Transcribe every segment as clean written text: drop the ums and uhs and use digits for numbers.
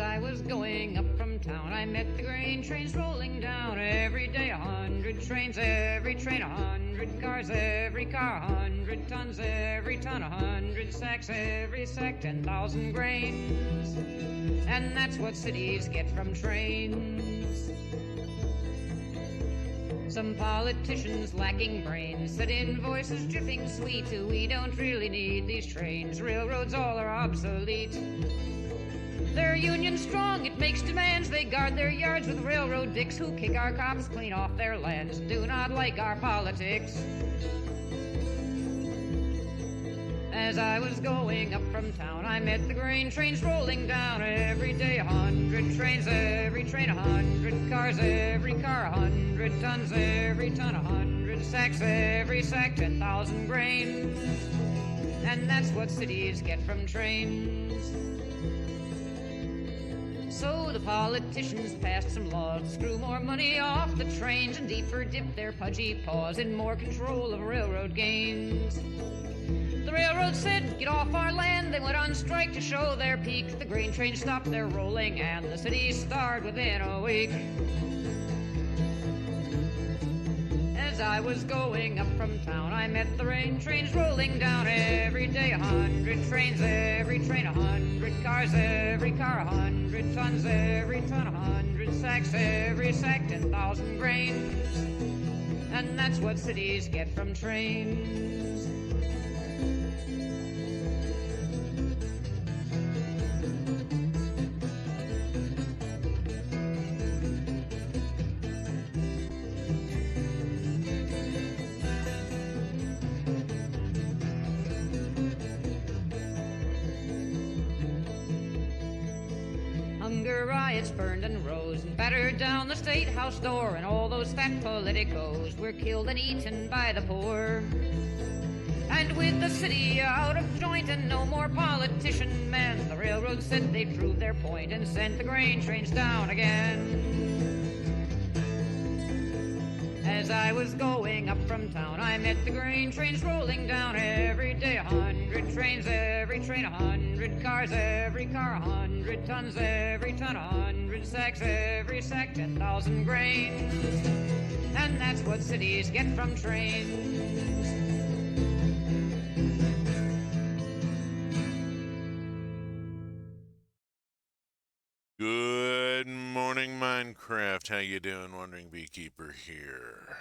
I was going up from town, I met the grain trains rolling down. Every day 100 trains, every train 100 cars, every car 100 tons, every ton 100 sacks, every sack 10,000 grains. And that's what cities get from trains. Some politicians lacking brains said invoices dripping sweet. We don't really need these trains, railroads all are obsolete. They're union strong, it makes demands. They guard their yards with railroad dicks who kick our cops clean off their lands. Do not like our politics. As I was going up from town, I met the grain trains rolling down. Every day 100 trains, every train 100 cars, every car 100 tons, every ton 100 sacks, every sack 10,000 grains. And that's what cities get from trains. So the politicians passed some laws to screw more money off the trains and deeper dip their pudgy paws in more control of railroad gains. The railroad said, get off our land. They went on strike to show their peak. The grain trains stopped their rolling and the city starved within a week. As I was going up from town, I met the grain trains rolling down. Every day 100 trains, every train 100 cars, every car 100 tons, every ton 100 sacks, every sack 10,000 grains. And that's what cities get from trains. Hunger riots burned and rose and battered down the State House door, and all those fat politicos were killed and eaten by the poor. And with the city out of joint and no more politician men, the railroad said they'd prove their point and sent the grain trains down again. As I was going up from town, I met the grain trains rolling down. Every day 100 trains, every train 100 cars, every car 100 tons, every ton 100 sacks, every sack 10,000 grains. And that's what cities get from trains. Good morning, Minecraft. How you doing? Wandering Beekeeper here.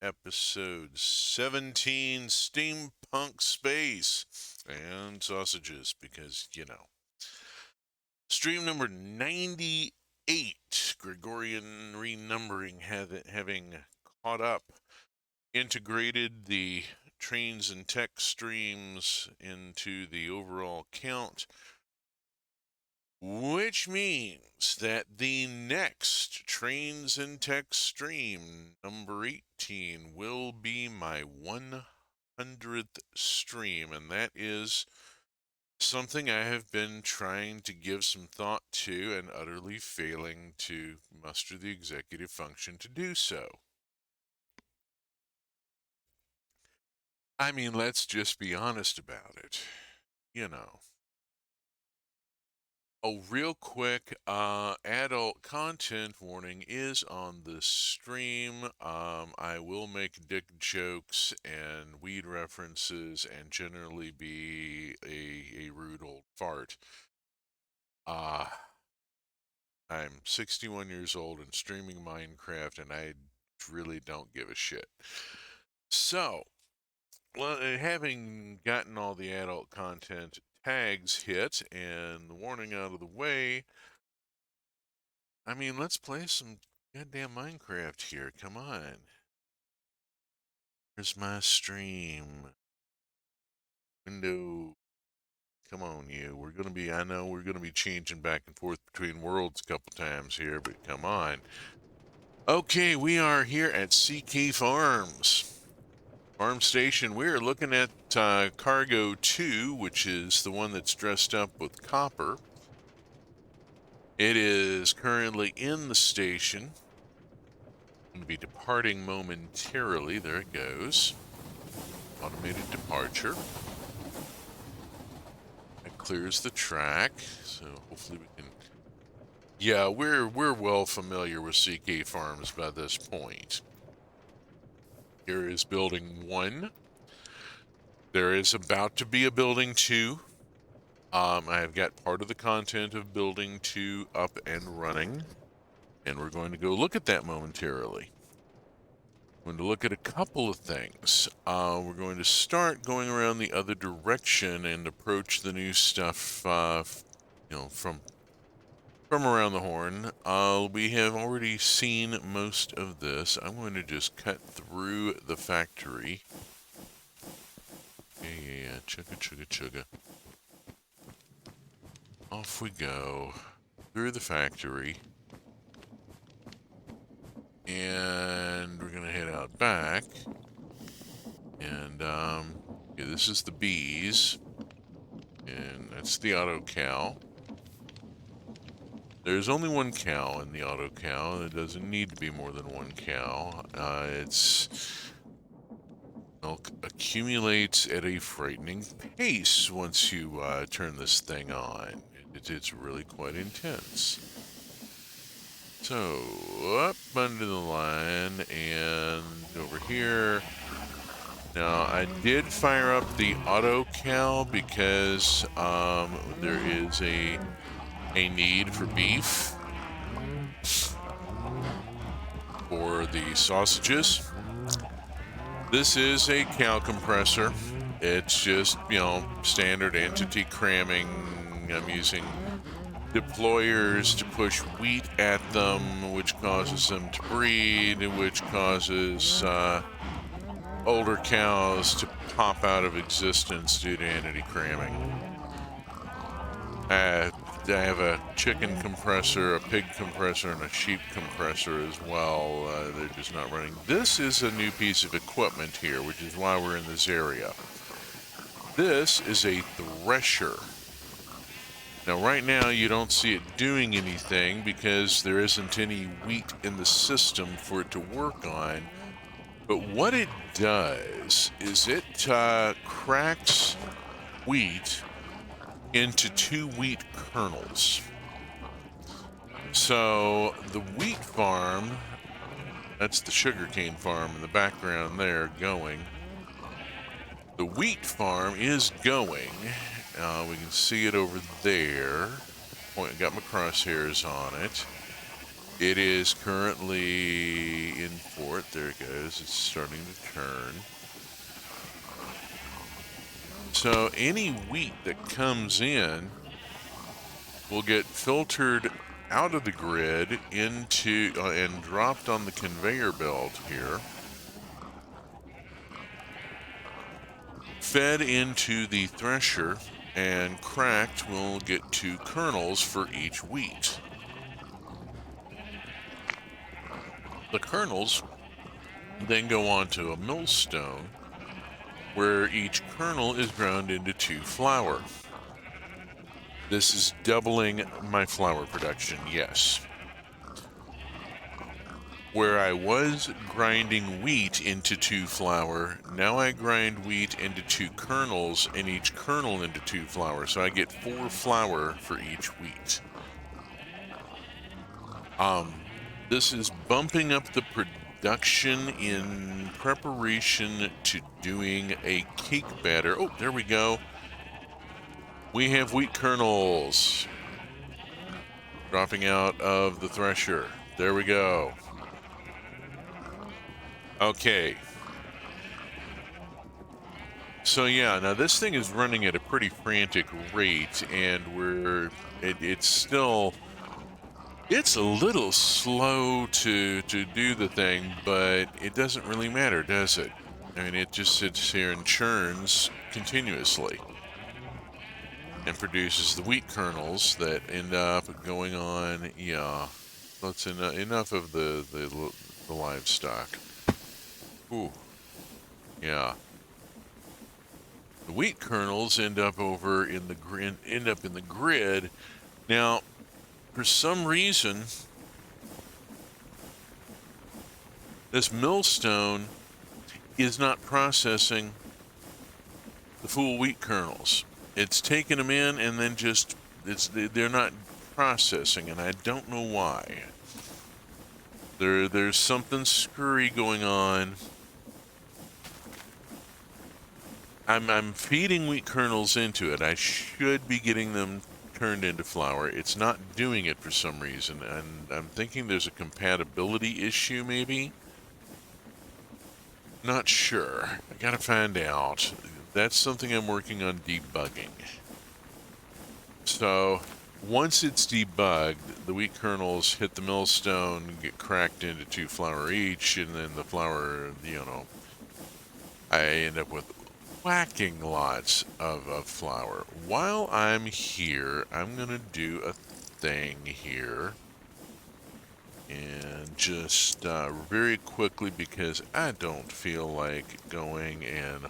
Episode 17, Steampunk Space and Sausages, because, you know. Stream number 98, Gregorian renumbering, having caught up, integrated the trains and tech streams into the overall count, which means that the next Trains and Tech stream, number 18, will be my 100th stream, and that is something I have been trying to give some thought to and utterly failing to muster the executive function to do so. I mean, let's just be honest about it, you know. Oh, real quick, adult content warning is on the stream. I will make dick jokes and weed references and generally be a rude old fart. I'm 61 years old and streaming Minecraft, and I really don't give a shit. So, well, having gotten all the adult content tags hit and the warning out of the way, I mean, let's play some goddamn Minecraft here. Come on. Here's my stream. Window. Come on, you. I know we're gonna be changing back and forth between worlds a couple times here, but come on. Okay, we are here at CK Farms. Farm station. We're looking at Cargo 2, which is the one that's dressed up with copper. It is currently in the station. Going to be departing momentarily. There it goes. Automated departure. That clears the track, so hopefully we can Yeah, we're well familiar with CK Farms by this point. Here is building 1. There is about to be a building 2. I have got part of the content of building 2 up and running, and we're going to go look at that momentarily. We're going to look at a couple of things. We're going to start going around the other direction and approach the new stuff, from around the horn. We have already seen most of this. I'm going to just cut through the factory. Yeah, chugga, chugga, chugga. Off we go through the factory. And we're gonna head out back. And yeah, this is the bees. And that's the auto cow. There's only one cow in the auto cow. There doesn't need to be more than one cow. Milk accumulates at a frightening pace once you turn this thing on. It's really quite intense. So, up under the line and over here. Now, I did fire up the auto cow because there is a need for beef for the sausages. This is a cow compressor. It's just, standard entity cramming. I'm using deployers to push wheat at them, which causes them to breed, which causes older cows to pop out of existence due to entity cramming. I have a chicken compressor, a pig compressor, and a sheep compressor as well. They're just not running. This is a new piece of equipment here, which is why we're in this area. This is a thresher. Now, right now, you don't see it doing anything because there isn't any wheat in the system for it to work on. But what it does is it cracks wheat into 2 wheat kernels. So the wheat farm, that's the sugarcane farm in the background there going. The wheat farm is going. We can see it over there. Got my crosshairs on it. It is currently in port. There it goes. It's starting to turn. So any wheat that comes in will get filtered out of the grid into and dropped on the conveyor belt here, fed into the thresher, and cracked. We'll get 2 kernels for each wheat. The kernels then go on to a millstone where each kernel is ground into 2 flour. This is doubling my flour production, yes. Where I was grinding wheat into 2 flour, now I grind wheat into 2 kernels and each kernel into 2 flour. So I get 4 flour for each wheat. This is bumping up the production in preparation to doing a cake batter. Oh, there we go. We have wheat kernels dropping out of the thresher. There we go. Okay. So yeah, now this thing is running at a pretty frantic rate, and it's a little slow to do the thing, but it doesn't really matter, does it? I mean, it just sits here and churns continuously and produces the wheat kernels that end up going on. Yeah, that's enough of the livestock. Ooh, yeah. The wheat kernels end up in the grid. Now, for some reason, this millstone is not processing the full wheat kernels. It's taking them in and then they're not processing, and I don't know why. There's something screwy going on. I'm feeding wheat kernels into it. I should be getting them turned into flour. It's not doing it for some reason, and I'm thinking there's a compatibility issue, maybe? Not sure. I gotta find out. That's something I'm working on debugging. So, once it's debugged, the wheat kernels hit the millstone, get cracked into 2 flour each, and then the flour, I end up with whacking lots of flour. While I'm here, I'm going to do a thing here. And just very quickly, because I don't feel like going and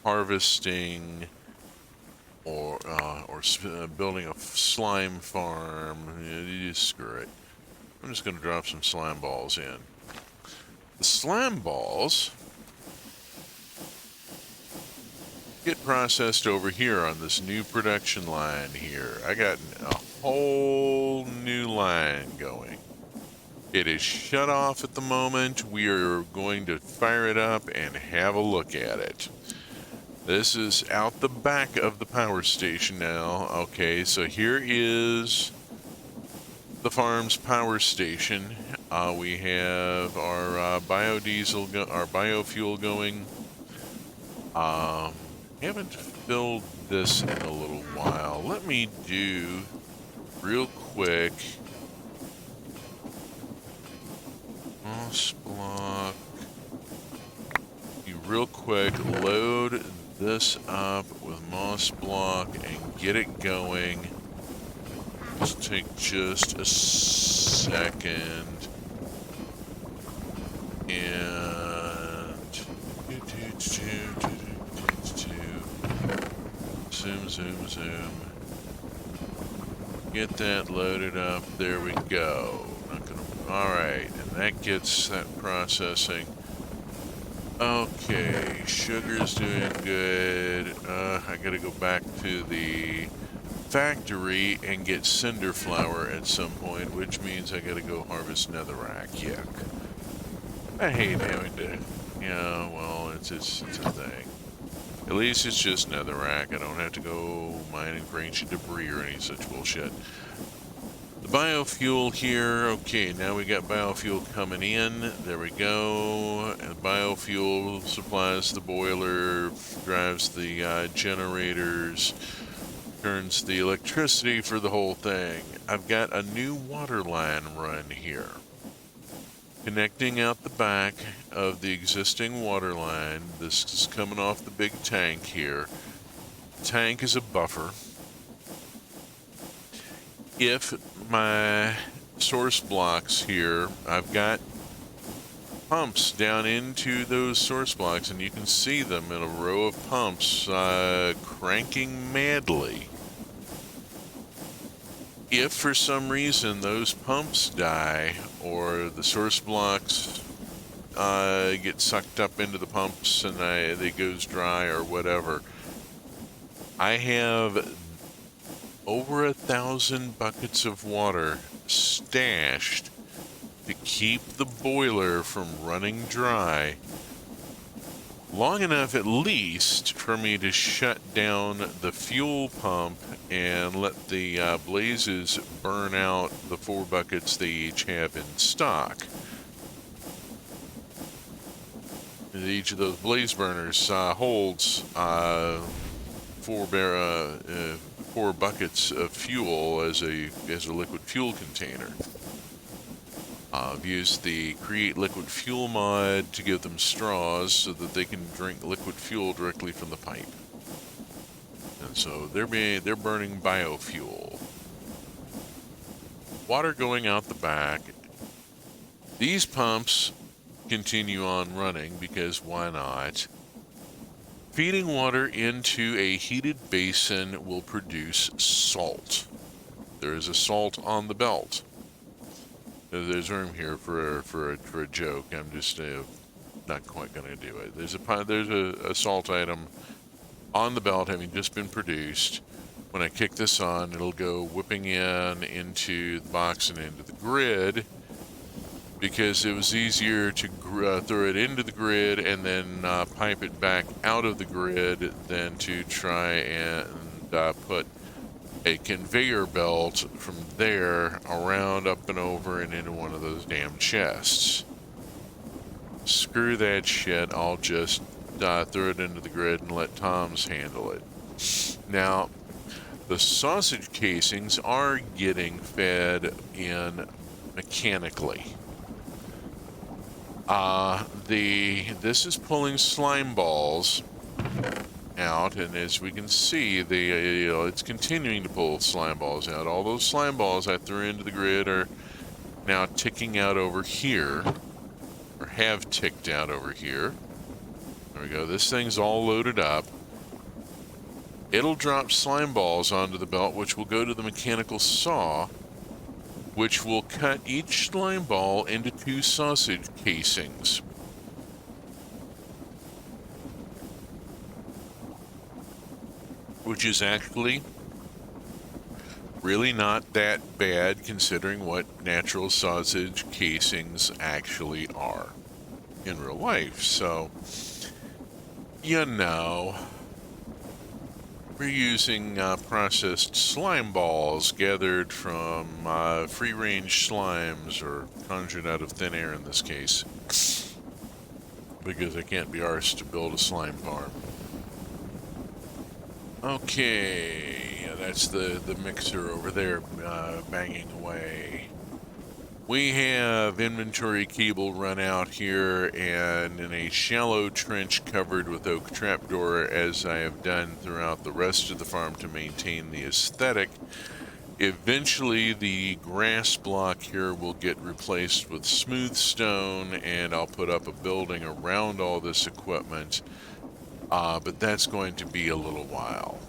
harvesting or building a slime farm. You just screw it. I'm just going to drop some slime balls in. The slime balls get processed over here on this new production line here. I got a whole new line going. It is shut off at the moment. We are going to fire it up and have a look at it. This is out the back of the power station now. Okay, so here is the farm's power station. We have our biodiesel, our biofuel going. Haven't filled this in a little while. Let me do real quick. Moss block. You real quick load this up with moss block and get it going. Just take just a second. And zoom. Get that loaded up. There we go. Alright, and that gets that processing. Okay, sugar's doing good. I gotta go back to the factory and get cinder flour at some point, which means I gotta go harvest netherrack. Yuck. I hate having to, well, it's a thing. At least it's just netherrack. I don't have to go mining for ancient debris or any such bullshit. The biofuel here, okay, now we got biofuel coming in. There we go. And biofuel supplies the boiler, drives the generators, turns the electricity for the whole thing. I've got a new water line run here, connecting out the back of the existing water line. This is coming off the big tank here. The tank is a buffer. If my source blocks here, I've got pumps down into those source blocks, and you can see them in a row of pumps cranking madly. If for some reason those pumps die or the source blocks get sucked up into the pumps and they goes dry or whatever, I have over 1,000 buckets of water stashed to keep the boiler from running dry long enough at least for me to shut down the fuel pump and let the blazes burn out the 4 buckets they each have in stock. Each of those blaze burners holds 4 buckets of fuel as a liquid fuel container. I've used the Create Liquid Fuel mod to give them straws so that they can drink liquid fuel directly from the pipe. And so they're burning biofuel. Water going out the back. These pumps continue on running because why not? Feeding water into a heated basin will produce salt. There is a salt on the belt. There's room here for a joke. I'm just not quite going to do it. There's a salt item on the belt having just been produced. when I kick this on, it'll go whipping into the box and into the grid, because it was easier to throw it into the grid and then pipe it back out of the grid than to try and put a conveyor belt from there around, up and over, and into one of those damn chests. Screw that shit. I'll just throw it into the grid and let Tom's handle it. Now, the sausage casings are getting fed in mechanically. This is pulling slime balls out, and as we can see, it's continuing to pull slime balls out. All those slime balls I threw into the grid are now ticking out over here, or have ticked out over here. There we go. This thing's all loaded up. It'll drop slime balls onto the belt, which will go to the mechanical saw, which will cut each slime ball into 2 sausage casings. Which is actually really not that bad, considering what natural sausage casings actually are in real life. So, you know, we're using processed slime balls gathered from free-range slimes, or conjured out of thin air in this case, because I can't be arsed to build a slime farm. Okay, that's the mixer over there banging away. We have inventory cable run out here, and in a shallow trench covered with oak trapdoor, as I have done throughout the rest of the farm to maintain the aesthetic. Eventually the grass block here will get replaced with smooth stone, and I'll put up a building around all this equipment, but that's going to be a little while.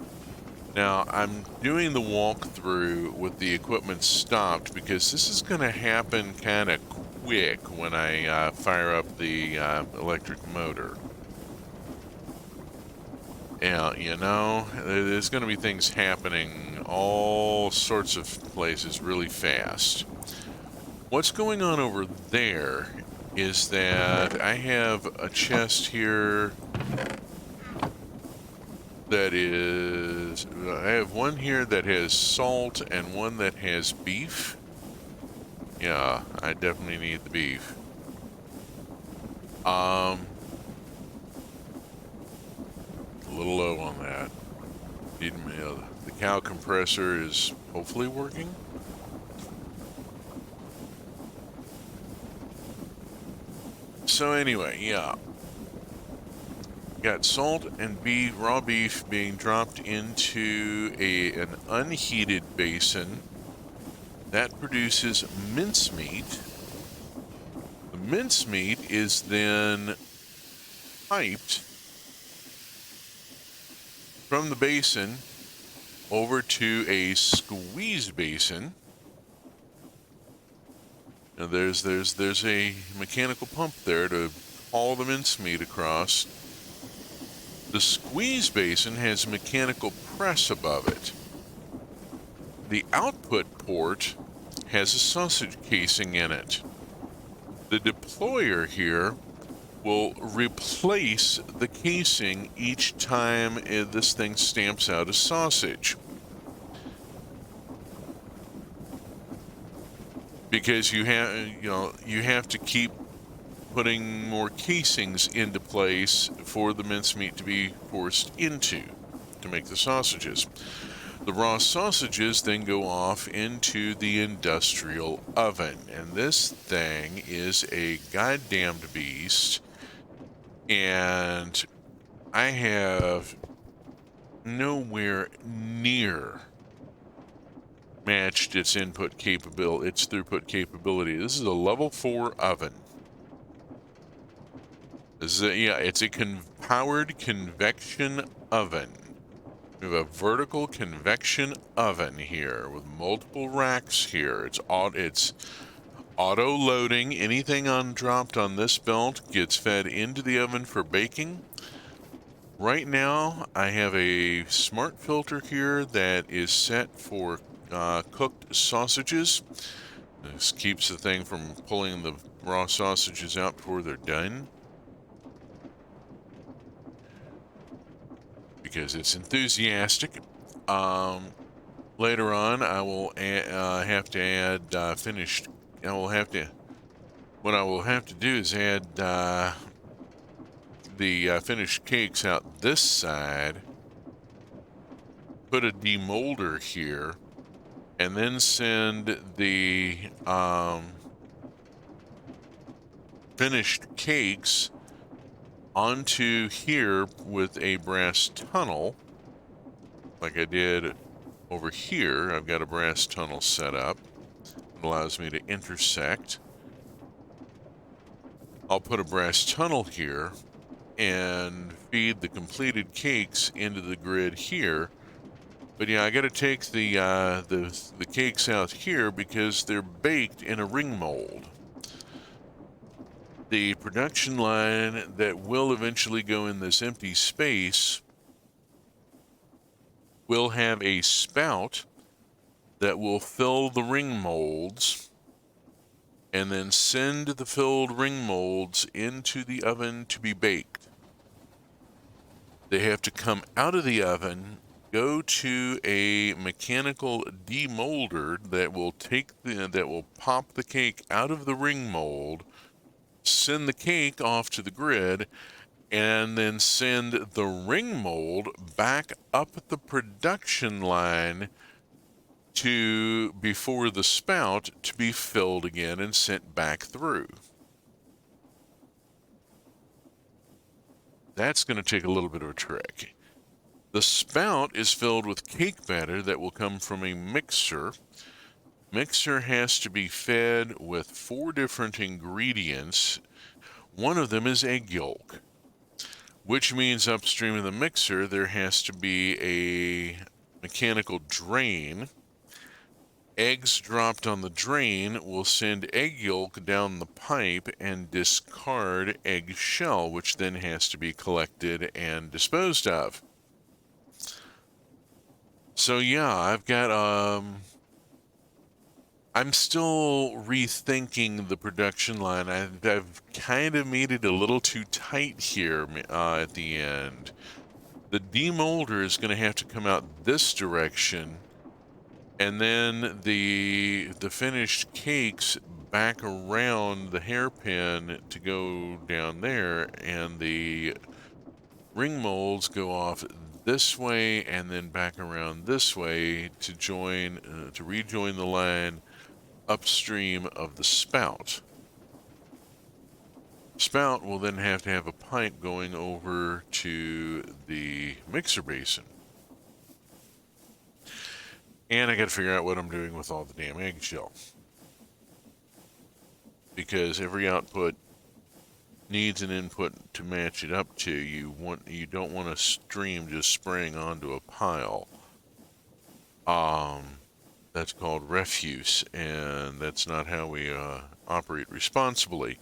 Now, I'm doing the walkthrough with the equipment stopped because this is going to happen kind of quick when I fire up the electric motor. Yeah, you know, there's going to be things happening all sorts of places really fast. What's going on over there is that I have a chest here that is, I have one here that has salt and one that has beef. Yeah, I definitely need the beef. A little low on that. The cow compressor is hopefully working. So anyway, yeah. Got salt and beef, raw beef being dropped into an unheated basin that produces mincemeat. The mincemeat is then piped from the basin over to a squeeze basin. Now there's a mechanical pump there to haul the mincemeat across. The squeeze basin has a mechanical press above it. The output port has a sausage casing in it. The deployer here will replace the casing each time this thing stamps out a sausage. Because you have to keep putting more casings into place for the mincemeat to be forced into to make the sausages. The raw sausages then go off into the industrial oven, and this thing is a goddamned beast, and I have nowhere near matched its input capability, its throughput capability. This is a level 4 oven. It's a powered convection oven. We have a vertical convection oven here with multiple racks here. It's auto loading. Anything dropped on this belt gets fed into the oven for baking. Right now, I have a smart filter here that is set for cooked sausages. This keeps the thing from pulling the raw sausages out before they're done, because it's enthusiastic. Later on, I will have to add finished. I will have to. What I will have to do is add the finished cakes out this side. Put a demolder here, and then send the finished cakes onto here with a brass tunnel, like I did over here. I've got a brass tunnel set up. It allows me to intersect. I'll put a brass tunnel here and feed the completed cakes into the grid here. But yeah, I got to take the cakes out here because they're baked in a ring mold. The production line that will eventually go in this empty space will have a spout that will fill the ring molds and then send the filled ring molds into the oven to be baked. They have to come out of the oven, go to a mechanical demolder that will pop the cake out of the ring mold, send the cake off to the grid, and then send the ring mold back up the production line to before the spout to be filled again and sent back through. That's going to take a little bit of a trick. The spout is filled with cake batter that will come from a mixer. Mixer has to be fed with 4 different ingredients. One of them is egg yolk, which means upstream of the mixer there has to be a mechanical drain. Eggs dropped on the drain will send egg yolk down the pipe and discard egg shell, which then has to be collected and disposed of. So yeah, I've got I'm still rethinking the production line. I've kind of made it a little too tight here at the end. The demolder is going to have to come out this direction, and then the finished cakes back around the hairpin to go down there, and the ring molds go off this way and then back around this way to rejoin the line upstream of the spout. Spout will then have to have a pipe going over to the mixer basin. And I got to figure out what I'm doing with all the damn eggshell, because every output needs an input to match it up to. You don't want a stream just spraying onto a pile. That's called refuse, and that's not how we operate responsibly.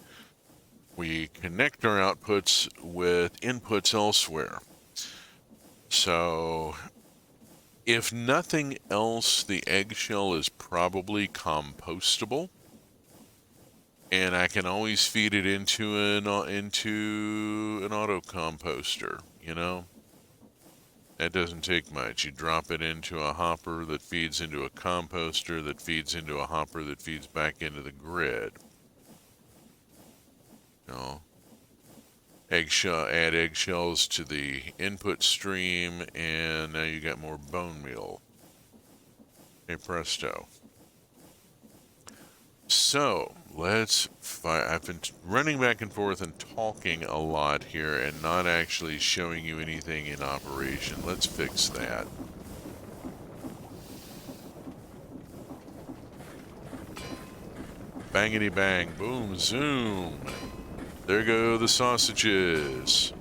We connect our outputs with inputs elsewhere. So, if nothing else, the eggshell is probably compostable, and I can always feed it into an auto composter. You know, that doesn't take much. You drop it into a hopper that feeds into a composter that feeds into a hopper that feeds back into the grid. You know, add eggshells to the input stream, and now you got more bone meal. Hey presto. So, I've been running back and forth and talking a lot here and not actually showing you anything in operation. Let's fix that. Bangity bang, boom, zoom. There go the sausages.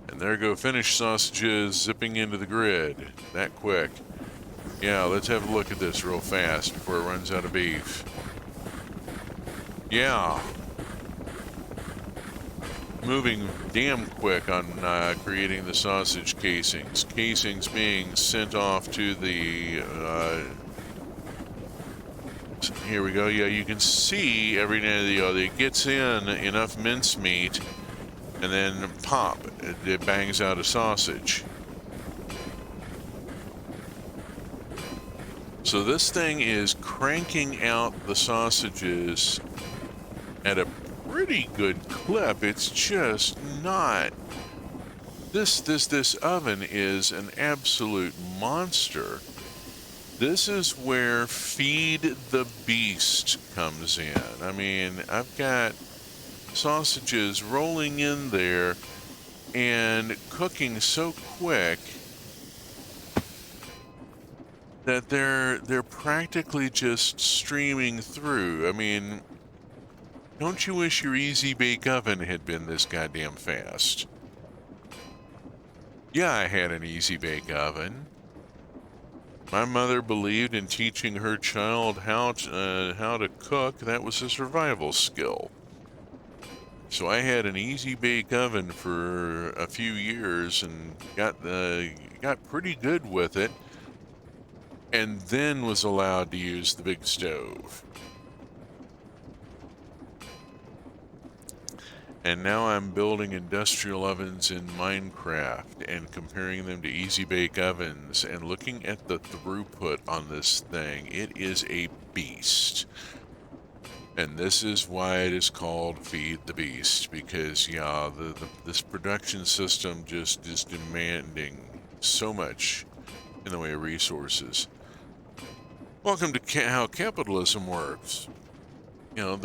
And there go finished sausages zipping into the grid. That quick. Yeah, let's have a look at this real fast before it runs out of beef. Yeah. moving damn quick on creating the sausage casings. Casings being sent off to the... here we go. Yeah, you can see every now and then it gets in enough mincemeat, and then pop, it bangs out a sausage. So this thing is cranking out the sausages at a pretty good clip. It's just not. This oven is an absolute monster. This is where Feed the Beast comes in. I mean, I've got sausages rolling in there and cooking so quick that they're practically just streaming through. I mean, don't you wish your Easy Bake Oven had been this goddamn fast? Yeah, I had an Easy Bake Oven. My mother believed in teaching her child how to cook. That was a survival skill. So I had an Easy Bake Oven for a few years and got pretty good with it, and then was allowed to use the big stove. And now I'm building industrial ovens in Minecraft and comparing them to Easy Bake Ovens and looking at the throughput on this thing. It is a beast. And this is why it is called Feed the Beast, because yeah, this production system just is demanding so much in the way of resources. Welcome to how capitalism works. You know,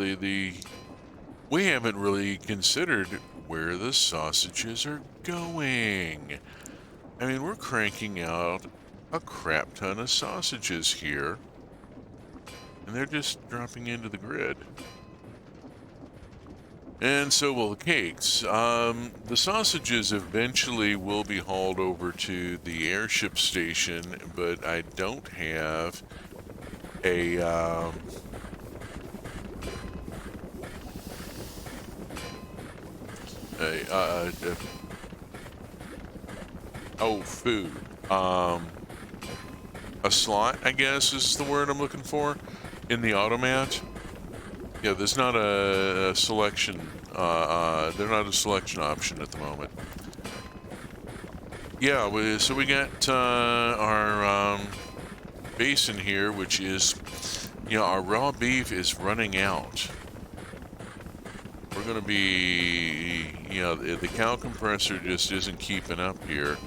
we haven't really considered where the sausages are going. I mean, we're cranking out a crap ton of sausages here, and they're just dropping into the grid. And so will the cakes. The sausages eventually will be hauled over to the airship station, but I don't have a... food. A slot, I guess, is the word I'm looking for, in the automat. Yeah, there's not a selection. They're not a selection option at the moment. Yeah, so we got our basin here, which is, you know, our raw beef is running out. We're going to be, you know, the cow compressor just isn't keeping up here.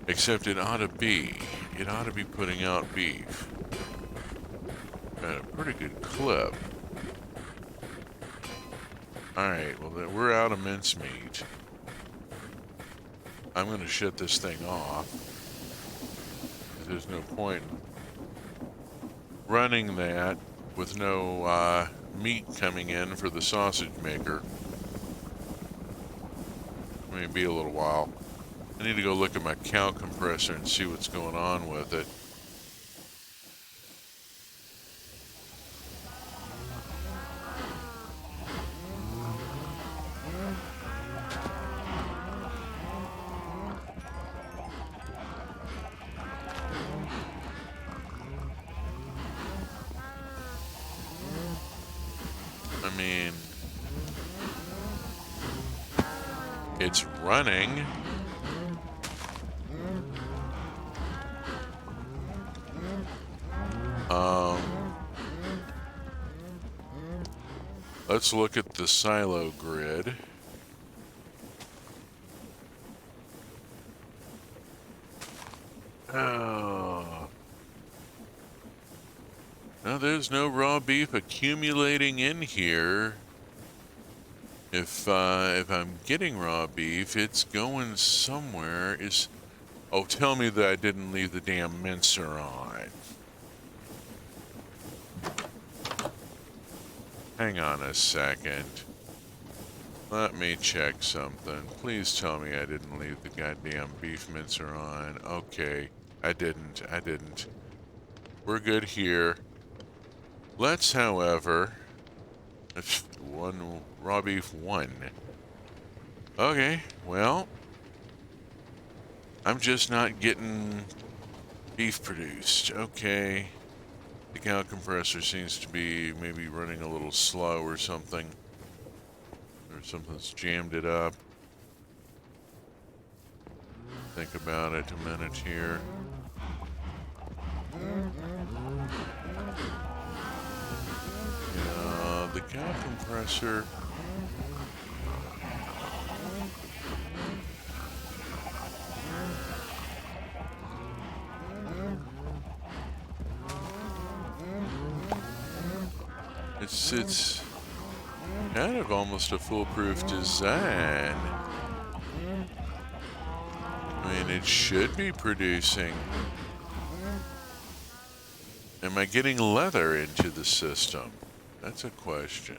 Except it ought to be. It ought to be putting out beef at a pretty good clip. Alright, well, we're out of mincemeat. I'm going to shut this thing off. There's no point in running that with no meat coming in for the sausage maker. May be a little while. I need to go look at my cow compressor and see what's going on with it. I mean, it's running. Let's look at the silo grid. Oh. No, there's no raw beef accumulating in here. If I'm getting raw beef, it's going somewhere. Oh, tell me that I didn't leave the damn mincer on. Hang on a second. Let me check something. Please tell me I didn't leave the goddamn beef mincer on. Okay, I didn't. We're good here. Let's, however, one raw beef 1. Okay, well, I'm just not getting beef produced. Okay. The cow compressor seems to be maybe running a little slow or something. Or something's jammed it up. Think about it a minute here. Yeah, the cow compressor. It's kind of almost a foolproof design. I mean, it should be producing. Am I getting leather into the system? That's a question.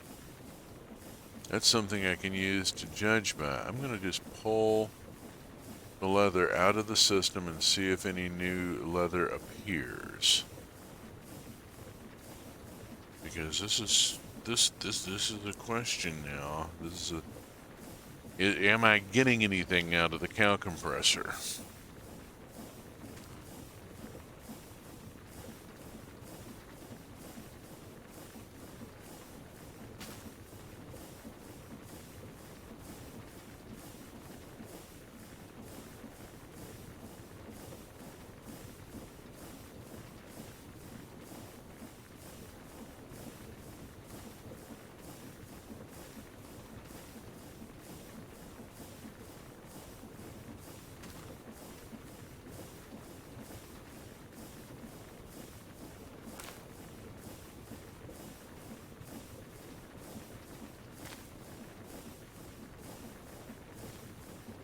That's something I can use to judge by. I'm going to just pull the leather out of the system and see if any new leather appears. Because this is a question now. This is a, am I getting anything out of the cow compressor?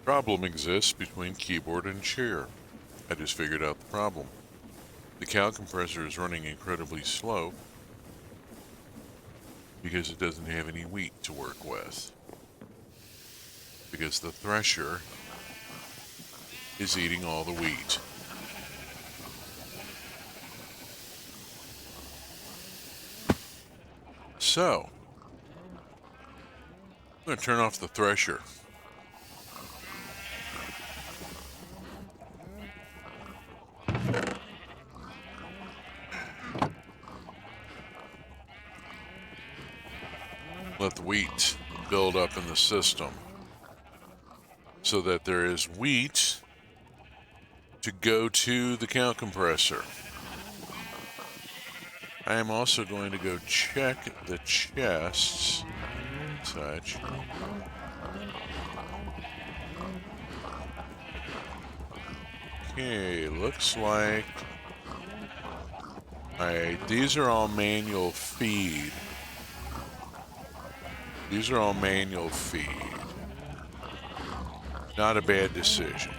Problem exists between keyboard and chair. I just figured out the problem. The cow compressor is running incredibly slow because it doesn't have any wheat to work with. Because the thresher is eating all the wheat. So, I'm going to turn off the thresher. Let the wheat build up in the system so that there is wheat to go to the cow compressor. I am also going to go check the chests and such. Okay, looks like... Alright, these are all manual feed. These are all manual feed. Not a bad decision.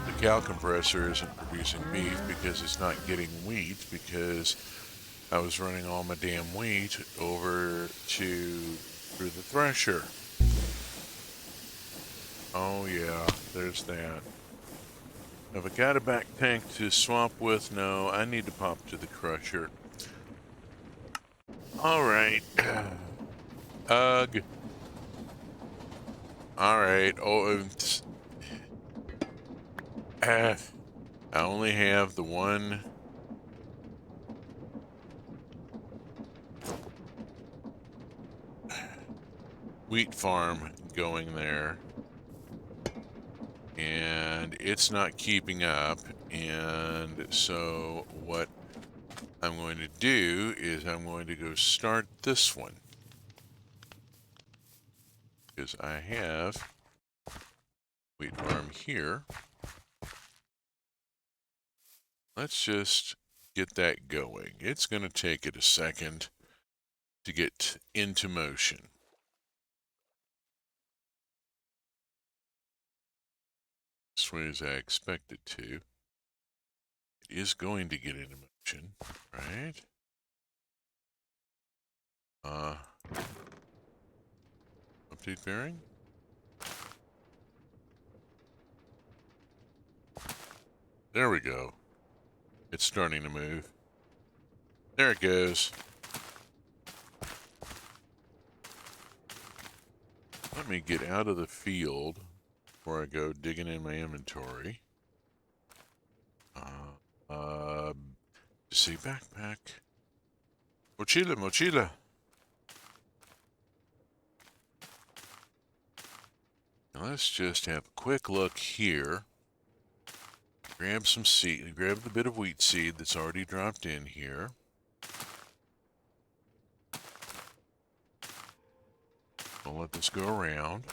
The cow compressor isn't producing beef because it's not getting wheat because I was running all my damn wheat over through the thresher. Oh yeah, there's that. Have I got a back tank to swap with? No, I need to pop to the crusher. Alright. Ugh. Alright. Oh, I only have the one wheat farm going there. And it's not keeping up. And so what I'm going to do is I'm going to go start this one. Because I have wheat farm here. Let's just get that going. It's going to take it a second to get into motion. As soon as I expect it to. It is going to get into motion, right? Update bearing? There we go. It's starting to move. There it goes. Let me get out of the field before I go digging in my inventory. See, backpack. Mochila, mochila. Now let's just have a quick look here. Grab some seed, grab the bit of wheat seed that's already dropped in here. I'll let this go around.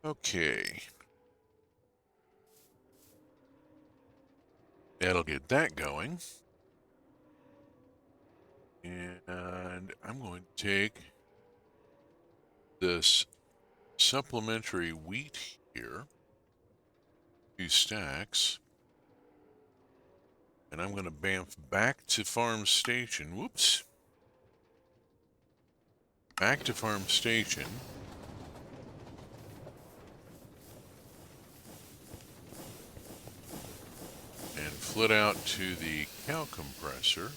Okay. That'll get that going. And I'm going to take this supplementary wheat here, 2 stacks, and I'm going to bamf back to farm station. Whoops. Back to farm station. And flit out to the cow compressor.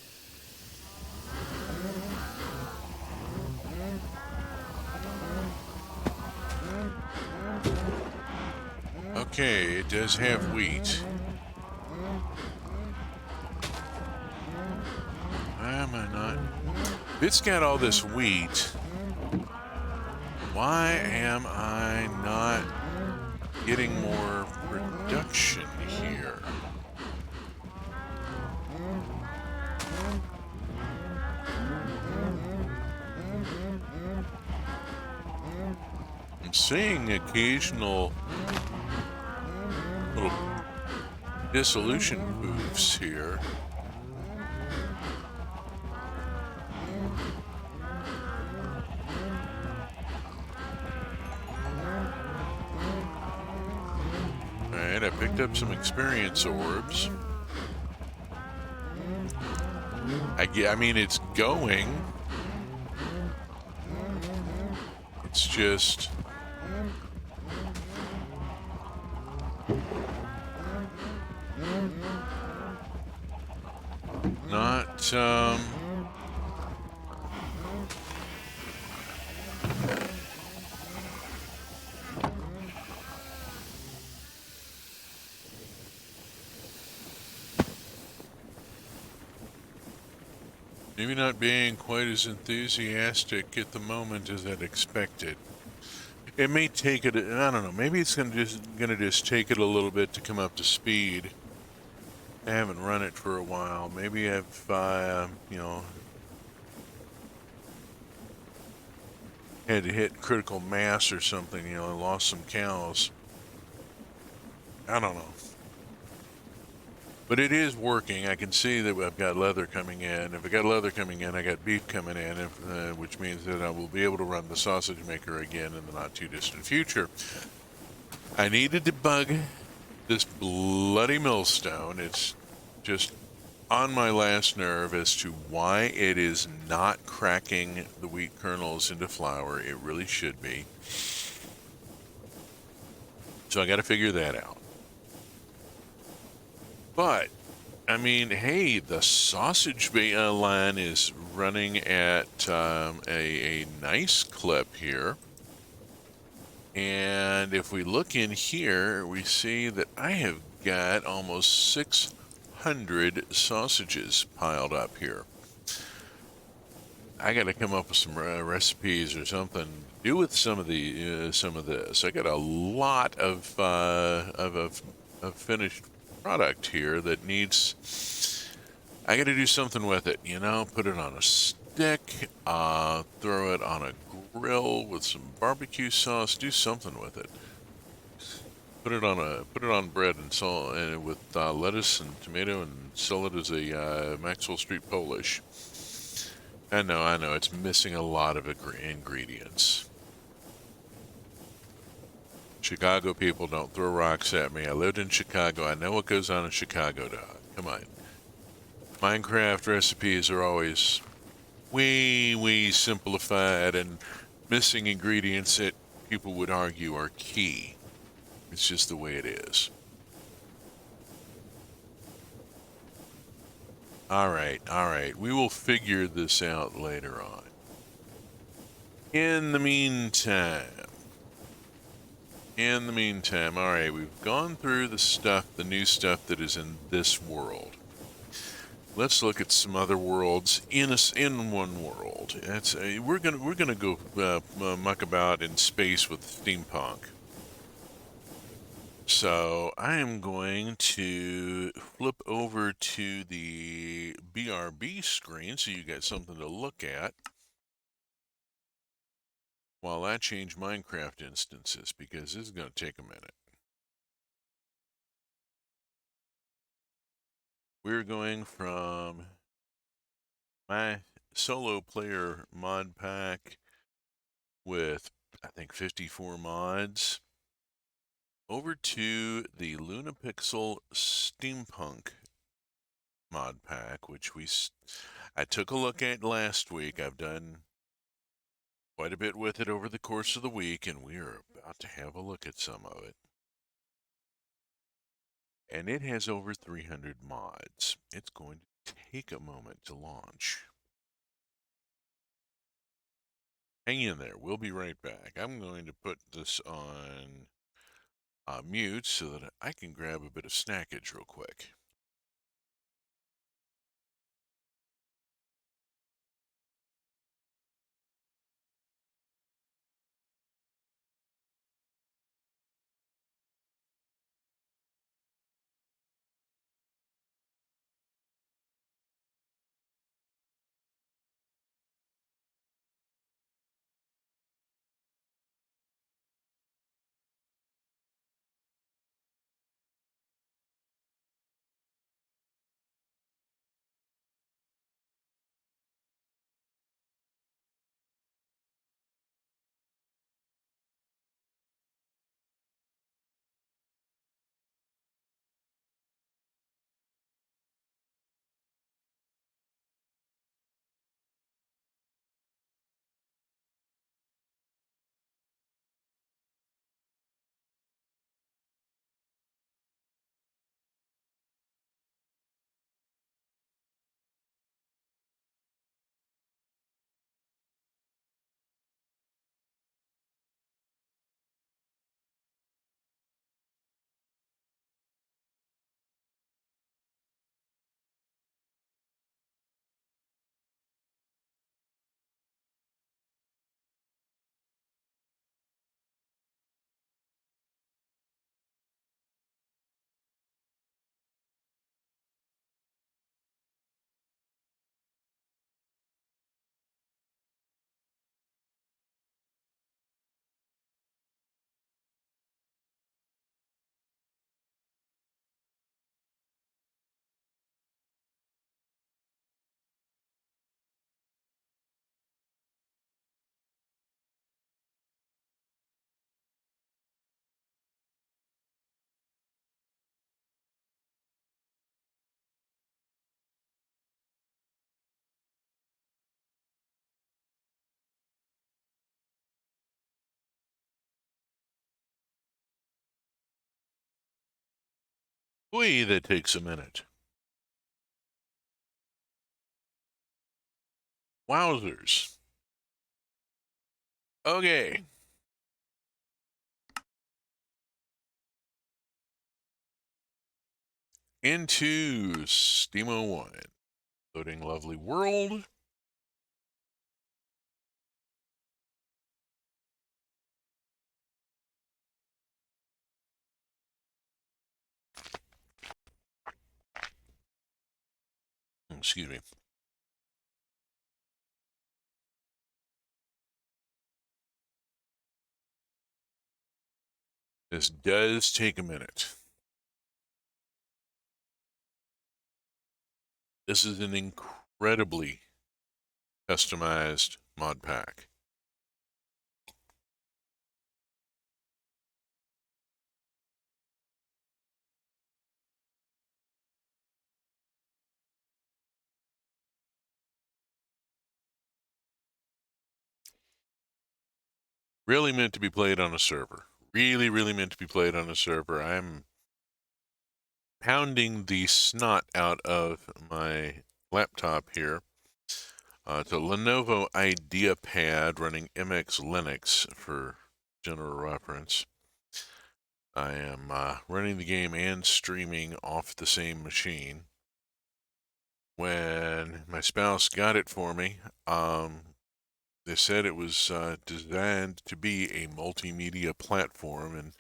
Okay, it does have wheat. Why am I not? If it's got all this wheat, why am I not getting more production here? I'm seeing occasional little dissolution moves here. Alright, I picked up some experience orbs. I mean, it's going. It's just... not, maybe not being quite as enthusiastic at the moment as I'd expected. It may take it, I don't know, maybe it's gonna just take it a little bit to come up to speed. I haven't run it for a while. Maybe if I, you know, had to hit critical mass or something, you know, I lost some cows. I don't know. But it is working. I can see that I've got leather coming in. If I got leather coming in, I got beef coming in, which means that I will be able to run the sausage maker again in the not too distant future. I need to debug this bloody millstone. It's just on my last nerve as to why it is not cracking the wheat kernels into flour. It really should be. So I got to figure that out. But, I mean, hey, the sausage line is running at a nice clip here. And if we look in here, we see that I have got almost 600 sausages piled up here. I got to come up with some recipes or something to do with some of this. I got a lot of finished product here that needs. I got to do something with it. Put it on a stick, throw it on a grill with some barbecue sauce. Do something with it. Put it on bread and salt and with lettuce and tomato and sell it as a Maxwell Street Polish. I know, it's missing a lot of ingredients. Chicago people don't throw rocks at me. I lived in Chicago. I know what goes on in Chicago, dog. Come on. Minecraft recipes are always way, way simplified and missing ingredients that people would argue are key. It's just the way it is. All right, all right. We will figure this out later on. In the meantime, all right, we've gone through the new stuff that is in this world. Let's look at some other worlds in one world. We're gonna go muck about in space with steampunk. So I am going to flip over to the BRB screen so you got something to look at while I change Minecraft instances because this is going to take a minute. We're going from my solo player mod pack with, I think, 54 mods over to the Lunapixel Steampunk mod pack, which I took a look at last week. I've done quite a bit with it over the course of the week, and we are about to have a look at some of it. And it has over 300 mods. It's going to take a moment to launch. Hang in there. We'll be right back. I'm going to put this on mute so that I can grab a bit of snackage real quick. Boy, that takes a minute. Wowzers. Okay. Into Steamo 1. Loading lovely world. Excuse me. This does take a minute. This is an incredibly customized mod pack. Really meant to be played on a server. Really, really meant to be played on a server. I'm pounding the snot out of my laptop here. It's a Lenovo IdeaPad running MX Linux for general reference. I am running the game and streaming off the same machine. When my spouse got it for me, they said it was designed to be a multimedia platform and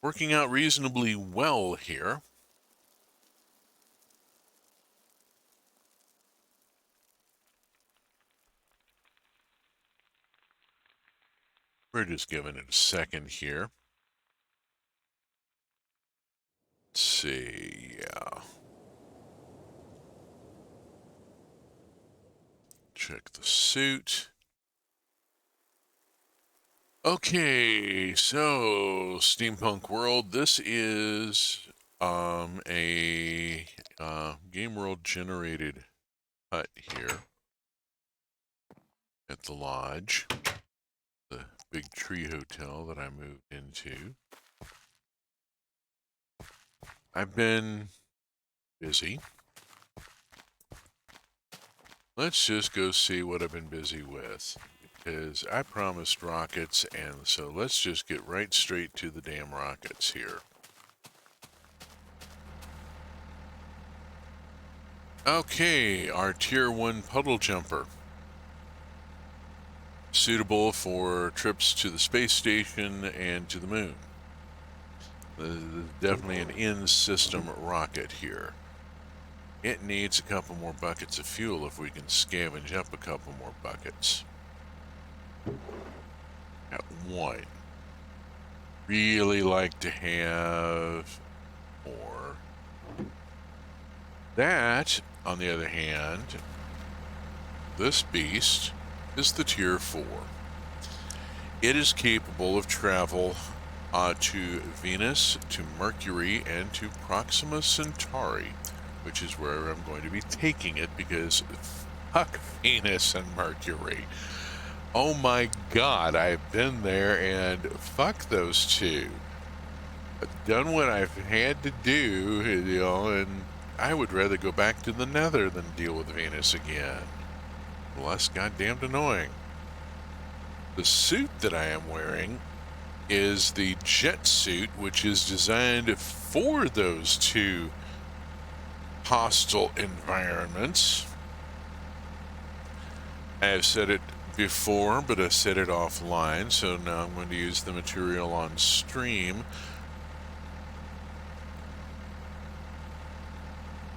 working out reasonably well here. We're just giving it a second here. Let's see, yeah. Check the suit. Okay, so Steampunk World, this is a Game World generated hut here at the lodge, the big tree hotel that I moved into. I've been busy. Let's just go see what I've been busy with, because I promised rockets, and so let's just get right straight to the damn rockets here. Okay, our Tier 1 puddle jumper. Suitable for trips to the space station and to the moon. This is definitely an in-system rocket here. It needs a couple more buckets of fuel if we can scavenge up a couple more buckets. At one. Really like to have more. That, on the other hand, this beast is the Tier 4. It is capable of travel to Venus, to Mercury, and to Proxima Centauri, which is where I'm going to be taking it, because fuck Venus and Mercury. Oh my god, I've been there, and fuck those two. I've done what I've had to do, you know, and I would rather go back to the Nether than deal with Venus again. Less goddamn annoying. The suit that I am wearing is the jet suit, which is designed for those two hostile environments. I have said it before, but I said it offline, so now I'm going to use the material on stream.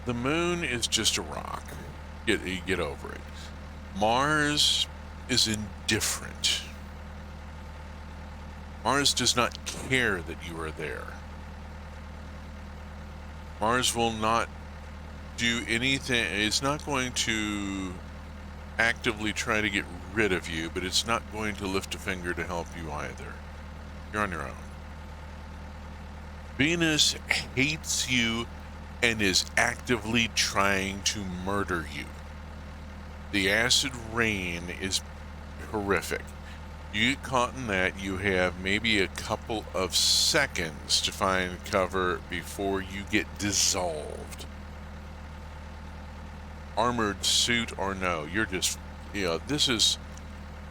The moon is just a rock. Get over it. Mars is indifferent. Mars does not care that you are there. Mars will not do anything. It's not going to actively try to get rid of you, but it's not going to lift a finger to help you either. You're on your own. Venus hates you and is actively trying to murder you. The acid rain is horrific. You get caught in that, you have maybe a couple of seconds to find cover before you get dissolved. Armored suit or no, you're just, you know, this is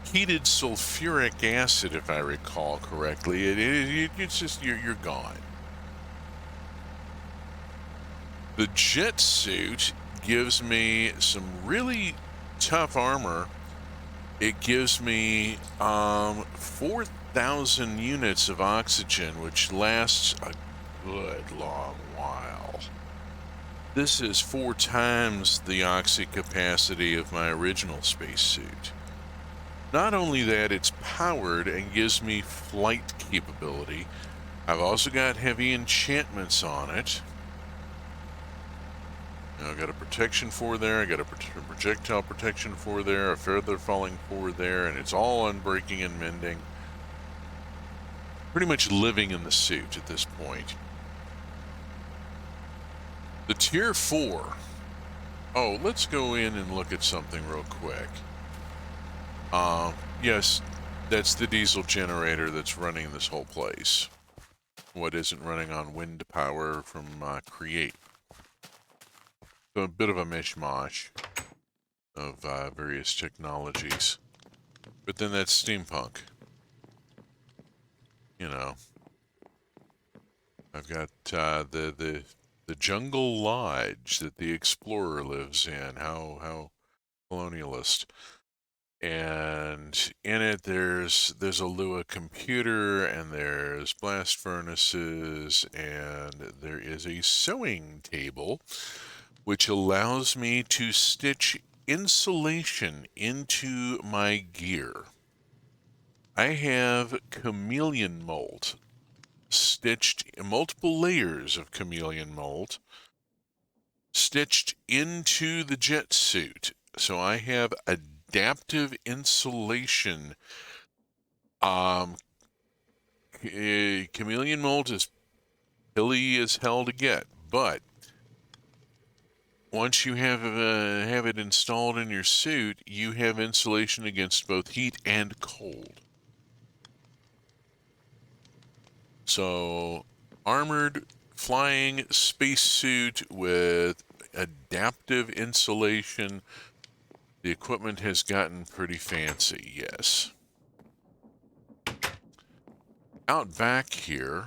heated sulfuric acid, if I recall correctly. It's just, you're gone. The jet suit gives me some really tough armor. It gives me 4,000 units of oxygen, which lasts a good long while. This is 4 times the oxy capacity of my original spacesuit. Not only that, it's powered and gives me flight capability. I've also got heavy enchantments on it. Now, I got a protection 4 there, I got a projectile protection 4 there, a feather falling 4 there, and it's all unbreaking and mending. Pretty much living in the suit at this point. The tier 4. Oh, let's go in and look at something real quick. Yes, that's the diesel generator that's running this whole place. What isn't running on wind power from Create. So a bit of a mishmash of various technologies. But then that's steampunk. You know. I've got the jungle lodge that the explorer lives in. How colonialist. And in it there's a Lua computer, and there's blast furnaces, and there is a sewing table which allows me to stitch insulation into my gear. I have chameleon mold stitched, multiple layers of chameleon mold stitched into the jet suit. So I have adaptive insulation. Chameleon mold is pilly as hell to get, but once you have it installed in your suit, you have insulation against both heat and cold. So, armored flying spacesuit with adaptive insulation. The equipment has gotten pretty fancy, yes. Out back here,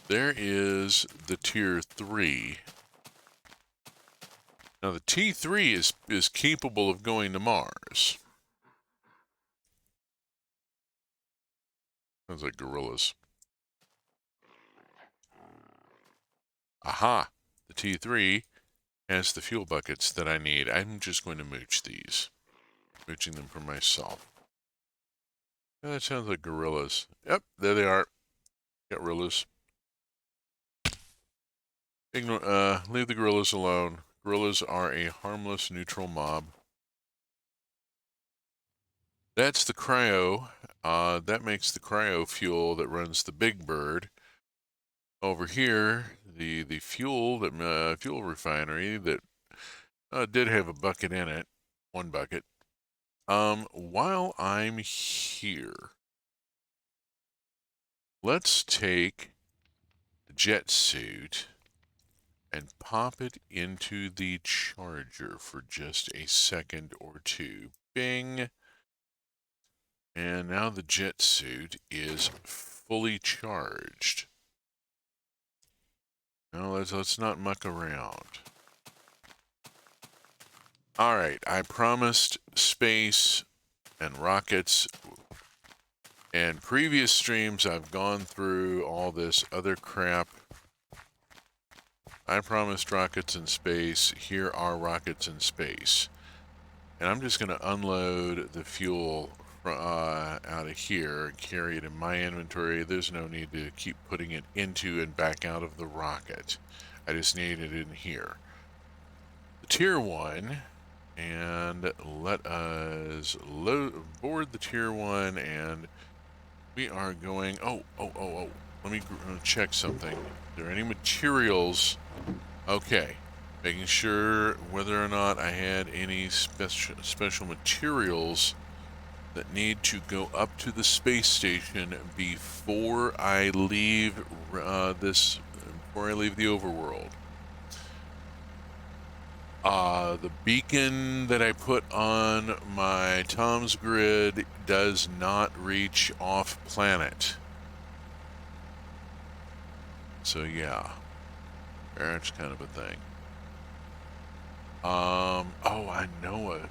there is the Tier 3. Now the T3 is capable of going to Mars. Sounds like gorillas. Aha! The T3 has the fuel buckets that I need. I'm just going to mooch these. Mooching them for myself. Yeah, that sounds like gorillas. Yep, there they are. Got gorillas. Leave the gorillas alone. Gorillas are a harmless, neutral mob. That's the cryo. That makes the cryo fuel that runs the Big Bird. Over here, the fuel that fuel refinery that did have a bucket in it, 1 bucket. While I'm here, let's take the jet suit and pop it into the charger for just a second or two. Bing. And now the jet suit is fully charged. Now let's not muck around. All right, I promised space and rockets. And previous streams, I've gone through all this other crap. I promised rockets in space. Here are rockets in space. And I'm just going to unload the fuel out of here and carry it in my inventory. There's no need to keep putting it into and back out of the rocket. I just need it in here. The Tier 1, and let us board the Tier 1, and we are going... Oh. Let me check something. Are there any materials? Okay. Making sure whether or not I had any special materials that need to go up to the space station before I leave before I leave the overworld. The beacon that I put on my Tom's grid does not reach off planet. So yeah, that's kind of a thing. Oh, I know a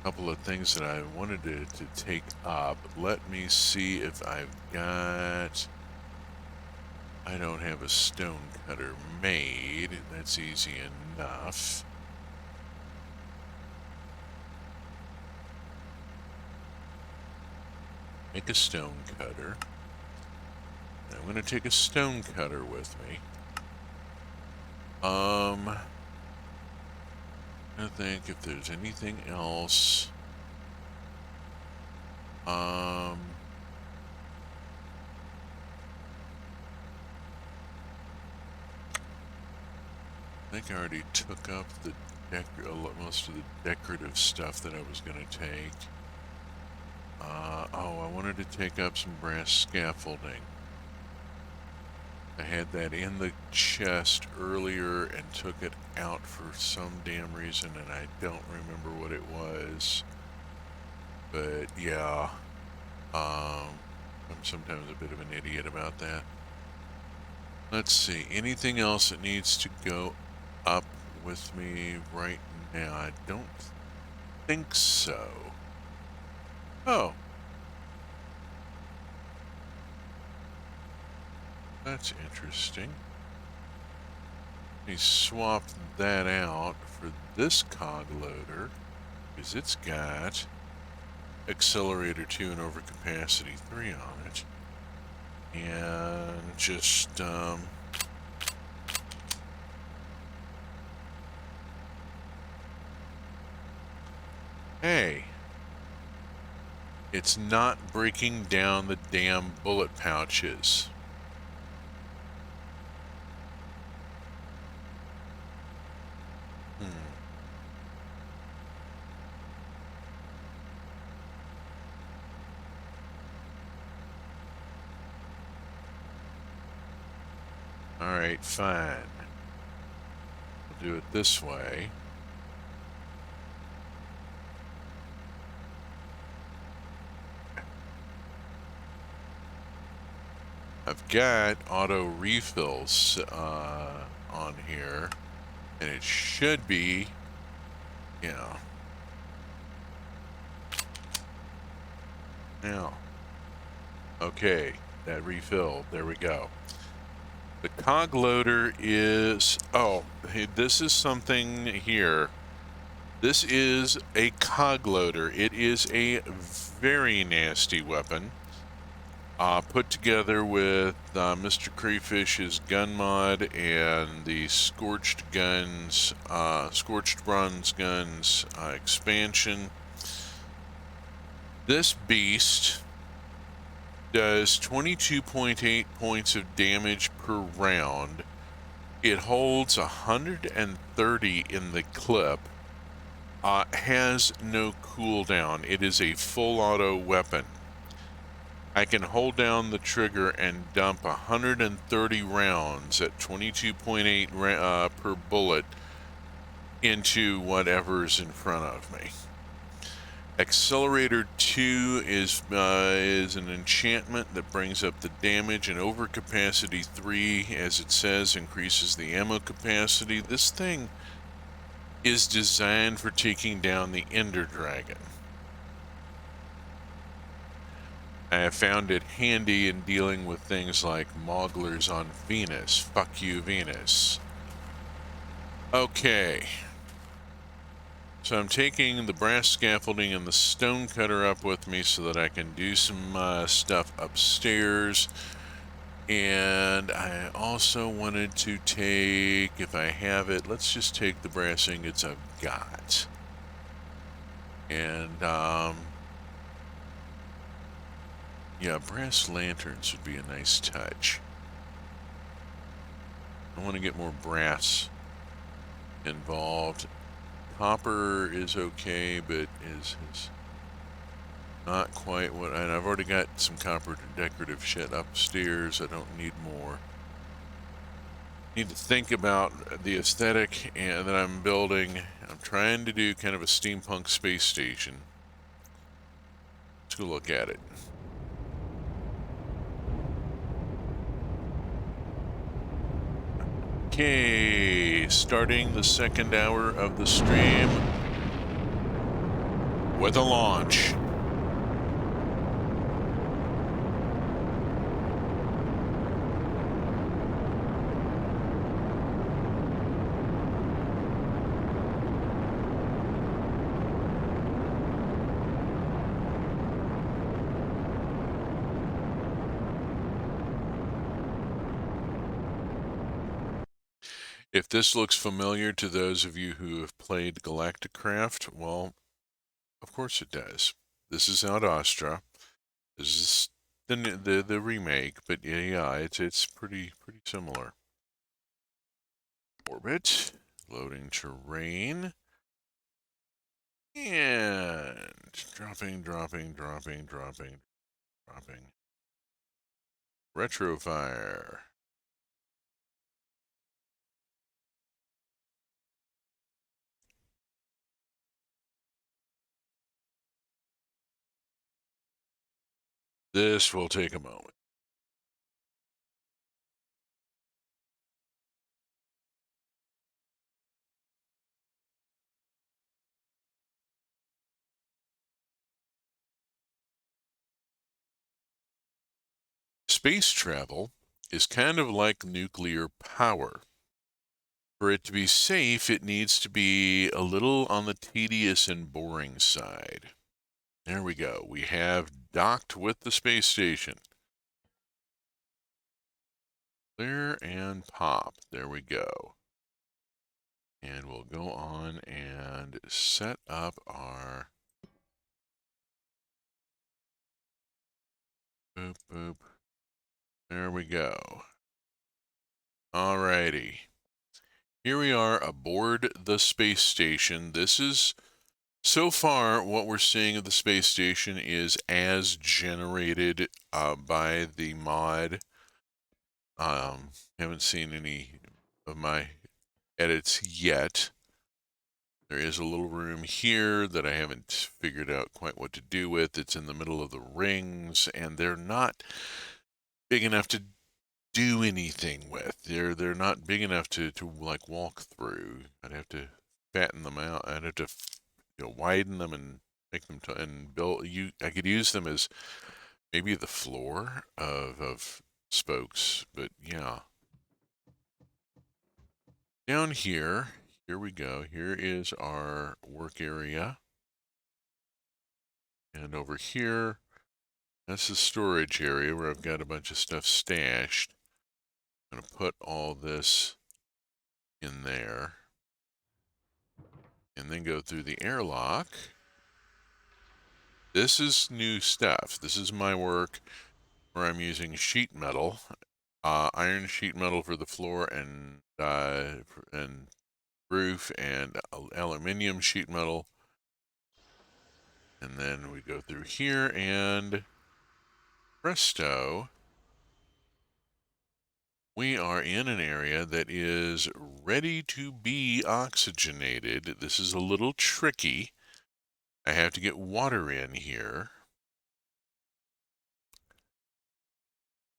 couple of things that I wanted to take up. Let me see if I've got... I don't have a stone cutter made. That's easy enough. Make a stone cutter. I'm going to take a stone cutter with me. I think if there's anything else. I think I already took up the most of the decorative stuff that I was going to take. Oh, I wanted to take up some brass scaffolding. I had that in the chest earlier and took it out for some damn reason, and I don't remember what it was. But yeah, I'm sometimes a bit of an idiot about that. Let's see, anything else that needs to go up with me right now? I don't think so. Oh. That's interesting. Let me swap that out for this cog loader, because it's got accelerator 2 and overcapacity 3 on it. And just, hey, it's not breaking down the damn bullet pouches. Alright, fine. We'll do it this way. I've got auto refills on here, and it should be, you know. Now, okay, that refilled. There we go. The cog loader is, oh, hey, this is something here. This is a cog loader. It is a very nasty weapon. Put together with Mr. Crayfish's gun mod and the Scorched Guns, Scorched Bronze Guns expansion. This beast does 22.8 points of damage per round. It holds 130 in the clip. Has no cooldown. It is a full auto weapon. I can hold down the trigger and dump 130 rounds at 22.8 per bullet into whatever's in front of me. Accelerator 2 is an enchantment that brings up the damage, and overcapacity 3, as it says, increases the ammo capacity. This thing is designed for taking down the Ender Dragon. I have found it handy in dealing with things like Mogglers on Venus. Fuck you, Venus. Okay. So I'm taking the brass scaffolding and the stone cutter up with me so that I can do some stuff upstairs. And I also wanted to take, if I have it, let's just take the brass ingots I've got. And, yeah, brass lanterns would be a nice touch. I want to get more brass involved. Copper is okay, but is not quite what... And I've already got some copper decorative shit upstairs. I don't need more. Need to think about the aesthetic that I'm building. I'm trying to do kind of a steampunk space station. Let's go look at it. Okay, starting the second hour of the stream with a launch. If this looks familiar to those of you who have played Galacticraft, well, of course it does. This is Ad Astra. This is the remake, but yeah, it's pretty similar. Orbit, loading terrain, and dropping. Retrofire. This will take a moment. Space travel is kind of like nuclear power. For it to be safe, it needs to be a little on the tedious and boring side. There we go. We have docked with the space station. Clear and pop. There we go. And we'll go on and set up our boop boop. There we go. Alrighty. Here we are aboard the space station. This is, so far, what we're seeing of the space station is as generated by the mod. Haven't seen any of my edits yet. There is a little room here that I haven't figured out quite what to do with. It's in the middle of the rings, and they're not big enough to do anything with. They're not big enough to like walk through. I'd have to fatten them out. I'd have to widen them and make them and build. I could use them as maybe the floor of spokes, but yeah. Down here we go. Here is our work area. And over here, that's the storage area where I've got a bunch of stuff stashed. I'm going to put all this in there. And then go through the airlock. This is new stuff. This is my work where I'm using sheet metal. Iron sheet metal for the floor and roof, and aluminium sheet metal. And then we go through here, and presto, we are in an area that is ready to be oxygenated. This is a little tricky. I have to get water in here.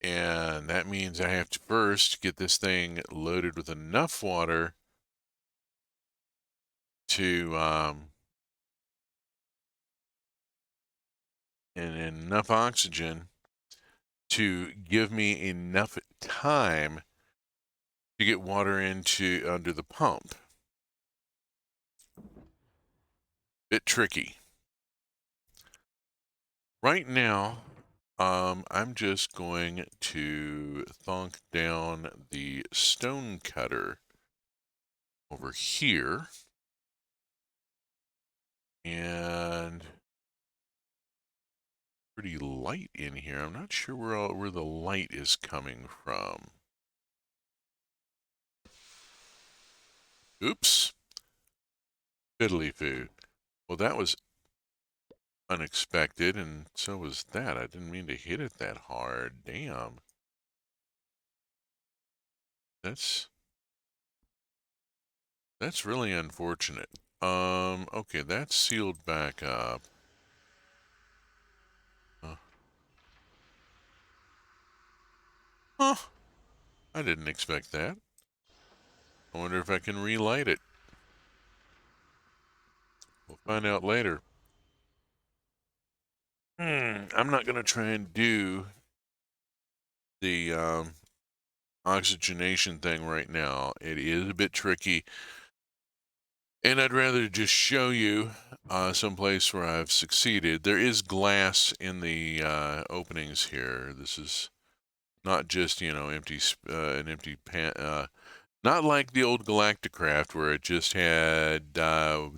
And that means I have to first get this thing loaded with enough water to and enough oxygen to give me enough time to get water into under the pump. Bit tricky. Right now, I'm just going to thunk down the stone cutter over here. And pretty light in here. I'm not sure where the light is coming from. Oops. Fiddly foo. Well, that was unexpected, and so was that. I didn't mean to hit it that hard. Damn. That's really unfortunate. Okay, that's sealed back up. Huh. I didn't expect that. I wonder if I can relight it. We'll find out later. I'm not going to try and do the oxygenation thing right now. It is a bit tricky. And I'd rather just show you someplace where I've succeeded. There is glass in the openings here. This is not just, empty an empty pan, Not like the old Galacticraft where it just had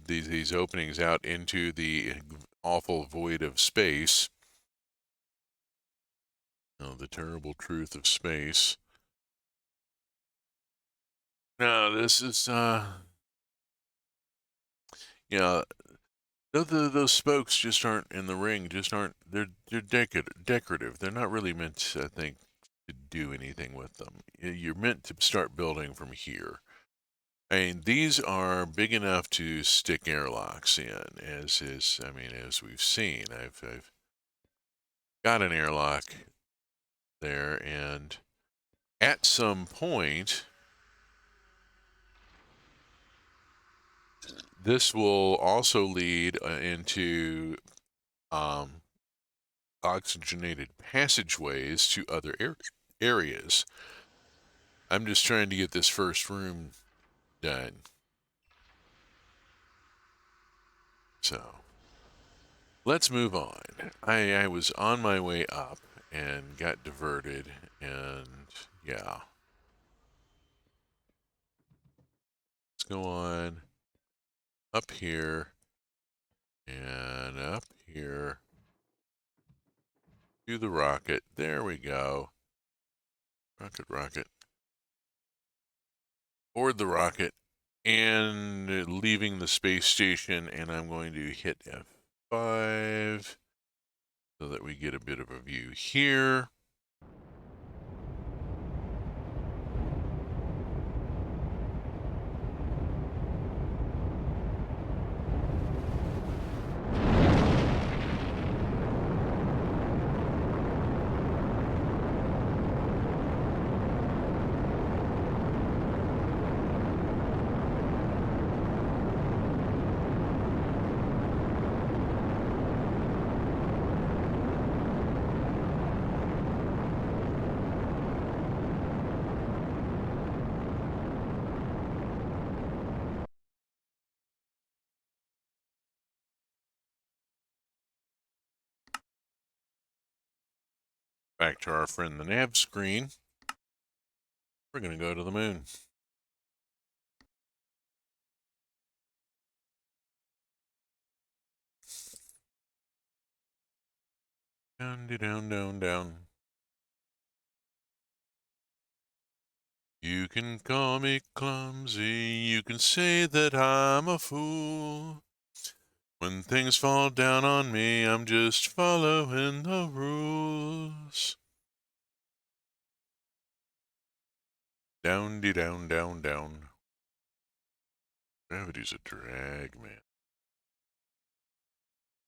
these openings out into the awful void of space. Oh, the terrible truth of space. No, this is yeah. Those spokes just aren't in the ring. Just aren't. They're decorative. They're not really meant, I think, to do anything with them. You're meant to start building from here. I mean, these are big enough to stick airlocks in, as we've seen. I've got an airlock there, and at some point, this will also lead into um, oxygenated passageways to other areas. I'm just trying to get this first room done. So let's move on. I was on my way up and got diverted, and yeah. Let's go on up here and up here to the rocket. There we go. Rocket, rocket. Board the rocket and leaving the space station, and I'm going to hit F5 so that we get a bit of a view here. Back to our friend the nav screen. We're going to go to the moon. Down, down, down, down. You can call me clumsy, you can say that I'm a fool. When things fall down on me, I'm just following the rules. Down, down, down, down. Gravity's a drag, man.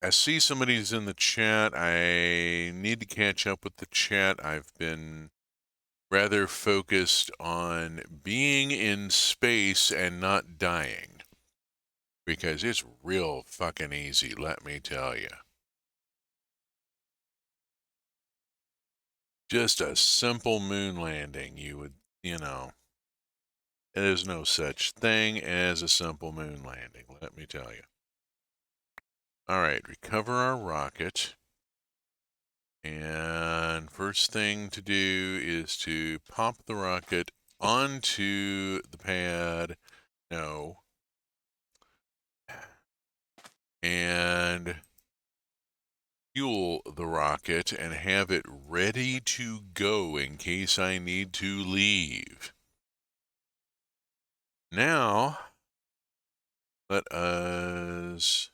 I see somebody's in the chat. I need to catch up with the chat. I've been rather focused on being in space and not dying. Because it's real fucking easy, let me tell you. Just a simple moon landing, there's no such thing as a simple moon landing, let me tell you. All right, recover our rocket. And first thing to do is to pop the rocket onto the pad. No. And fuel the rocket and have it ready to go in case I need to leave. Now, let us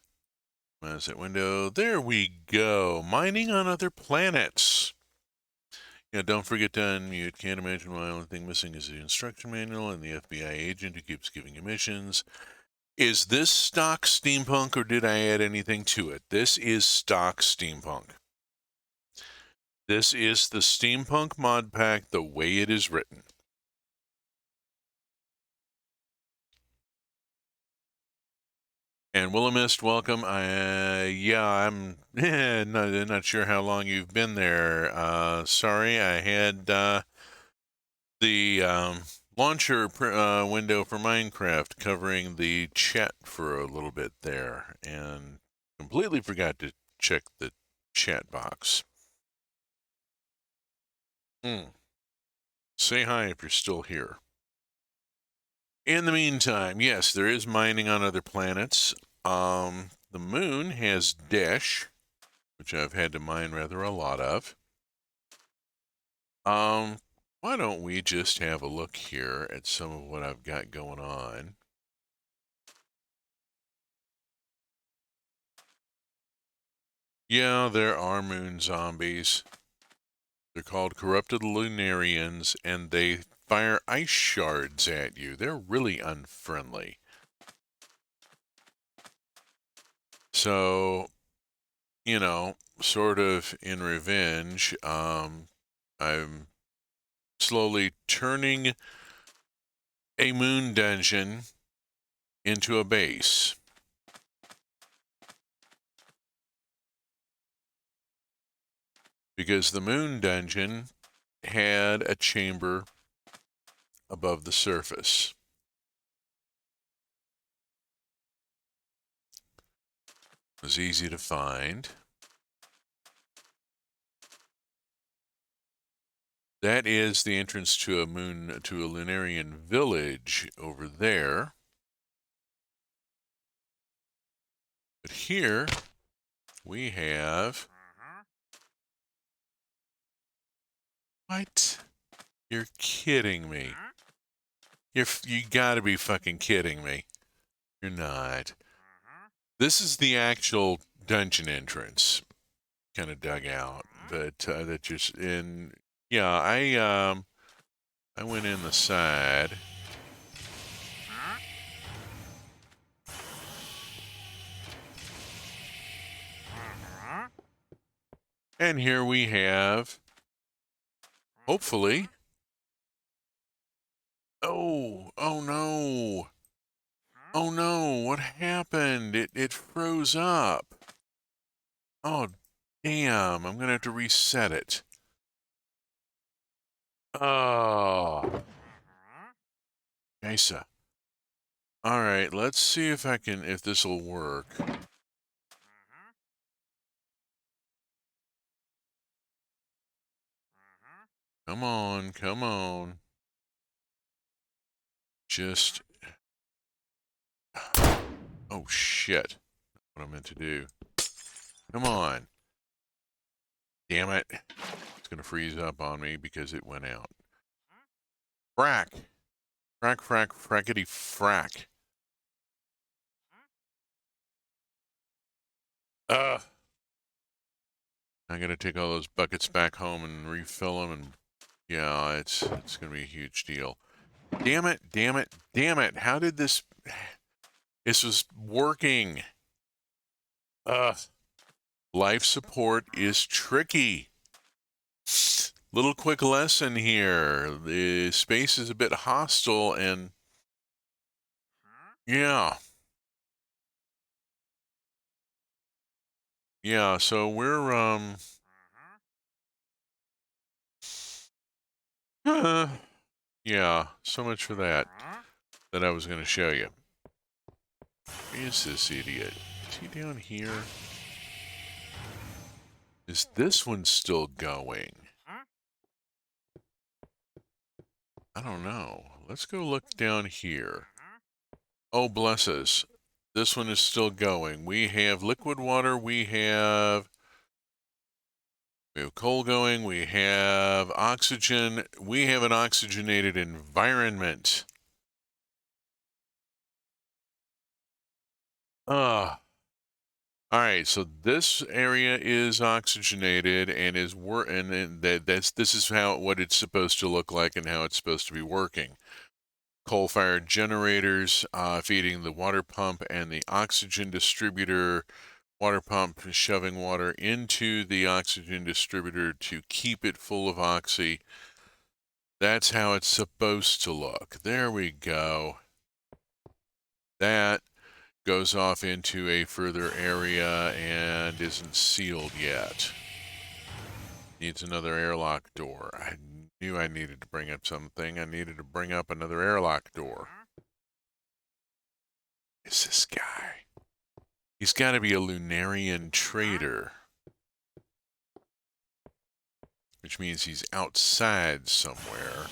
minimize that window. There we go. Mining on other planets. Yeah, don't forget to unmute. Can't imagine why the only thing missing is the instruction manual and the FBI agent who keeps giving you missions. Is this stock steampunk or did I add anything to it? This is stock steampunk. This is the steampunk mod pack the way it is written. And Willamist, welcome. I'm not sure how long you've been there. Sorry, I had the launcher window for Minecraft covering the chat for a little bit there, and completely forgot to check the chat box. Say hi if you're still here. In the meantime, yes, there is mining on other planets. The moon has Desh, which I've had to mine rather a lot of. Why don't we just have a look here at some of what I've got going on? Yeah, there are moon zombies. They're called corrupted lunarians, and they fire ice shards at you. They're really unfriendly. So, you know, sort of in revenge, I'm slowly turning a moon dungeon into a base. Because the moon dungeon had a chamber above the surface. It was easy to find. That is the entrance to a Lunarian village over there. But here we have... What? You're kidding me. You gotta be fucking kidding me. You're not. This is the actual dungeon entrance. Kind of dug out, but that just in... Yeah, I went in the side. And here we have, hopefully... Oh no. Oh no, what happened? It froze up. Oh, damn, I'm gonna have to reset it. Oh. Mesa. Alright, let's see if this'll work. Come on, come on. Just... Oh, shit. What I meant to do. Come on. Damn it. It's gonna freeze up on me because it went out. Frack. Frack, frack, frackety frack. Ugh. I gotta take all those buckets back home and refill them, and yeah, it's gonna be a huge deal. Damn it, damn it, damn it. How did this... This was working. Ugh. Life support is tricky. Little quick lesson here. The space is a bit hostile, and yeah. Yeah, so we're yeah, so much for that I was going to show you. Where is this idiot? Is he down here? Is this one still going? I don't know. Let's go look down here. Oh, bless us. This one is still going. We have liquid water. We have coal going. We have oxygen. We have an oxygenated environment. All right, so this area is oxygenated and is this is what it's supposed to look like and how it's supposed to be working. Coal-fired generators feeding the water pump and the oxygen distributor. Water pump shoving water into the oxygen distributor to keep it full of oxy. That's how it's supposed to look. There we go. That goes off into a further area and isn't sealed yet. Needs another airlock door. I knew I needed to bring up something. I needed to bring up another airlock door. Is this guy? He's got to be a Lunarian trader. Which means he's outside somewhere.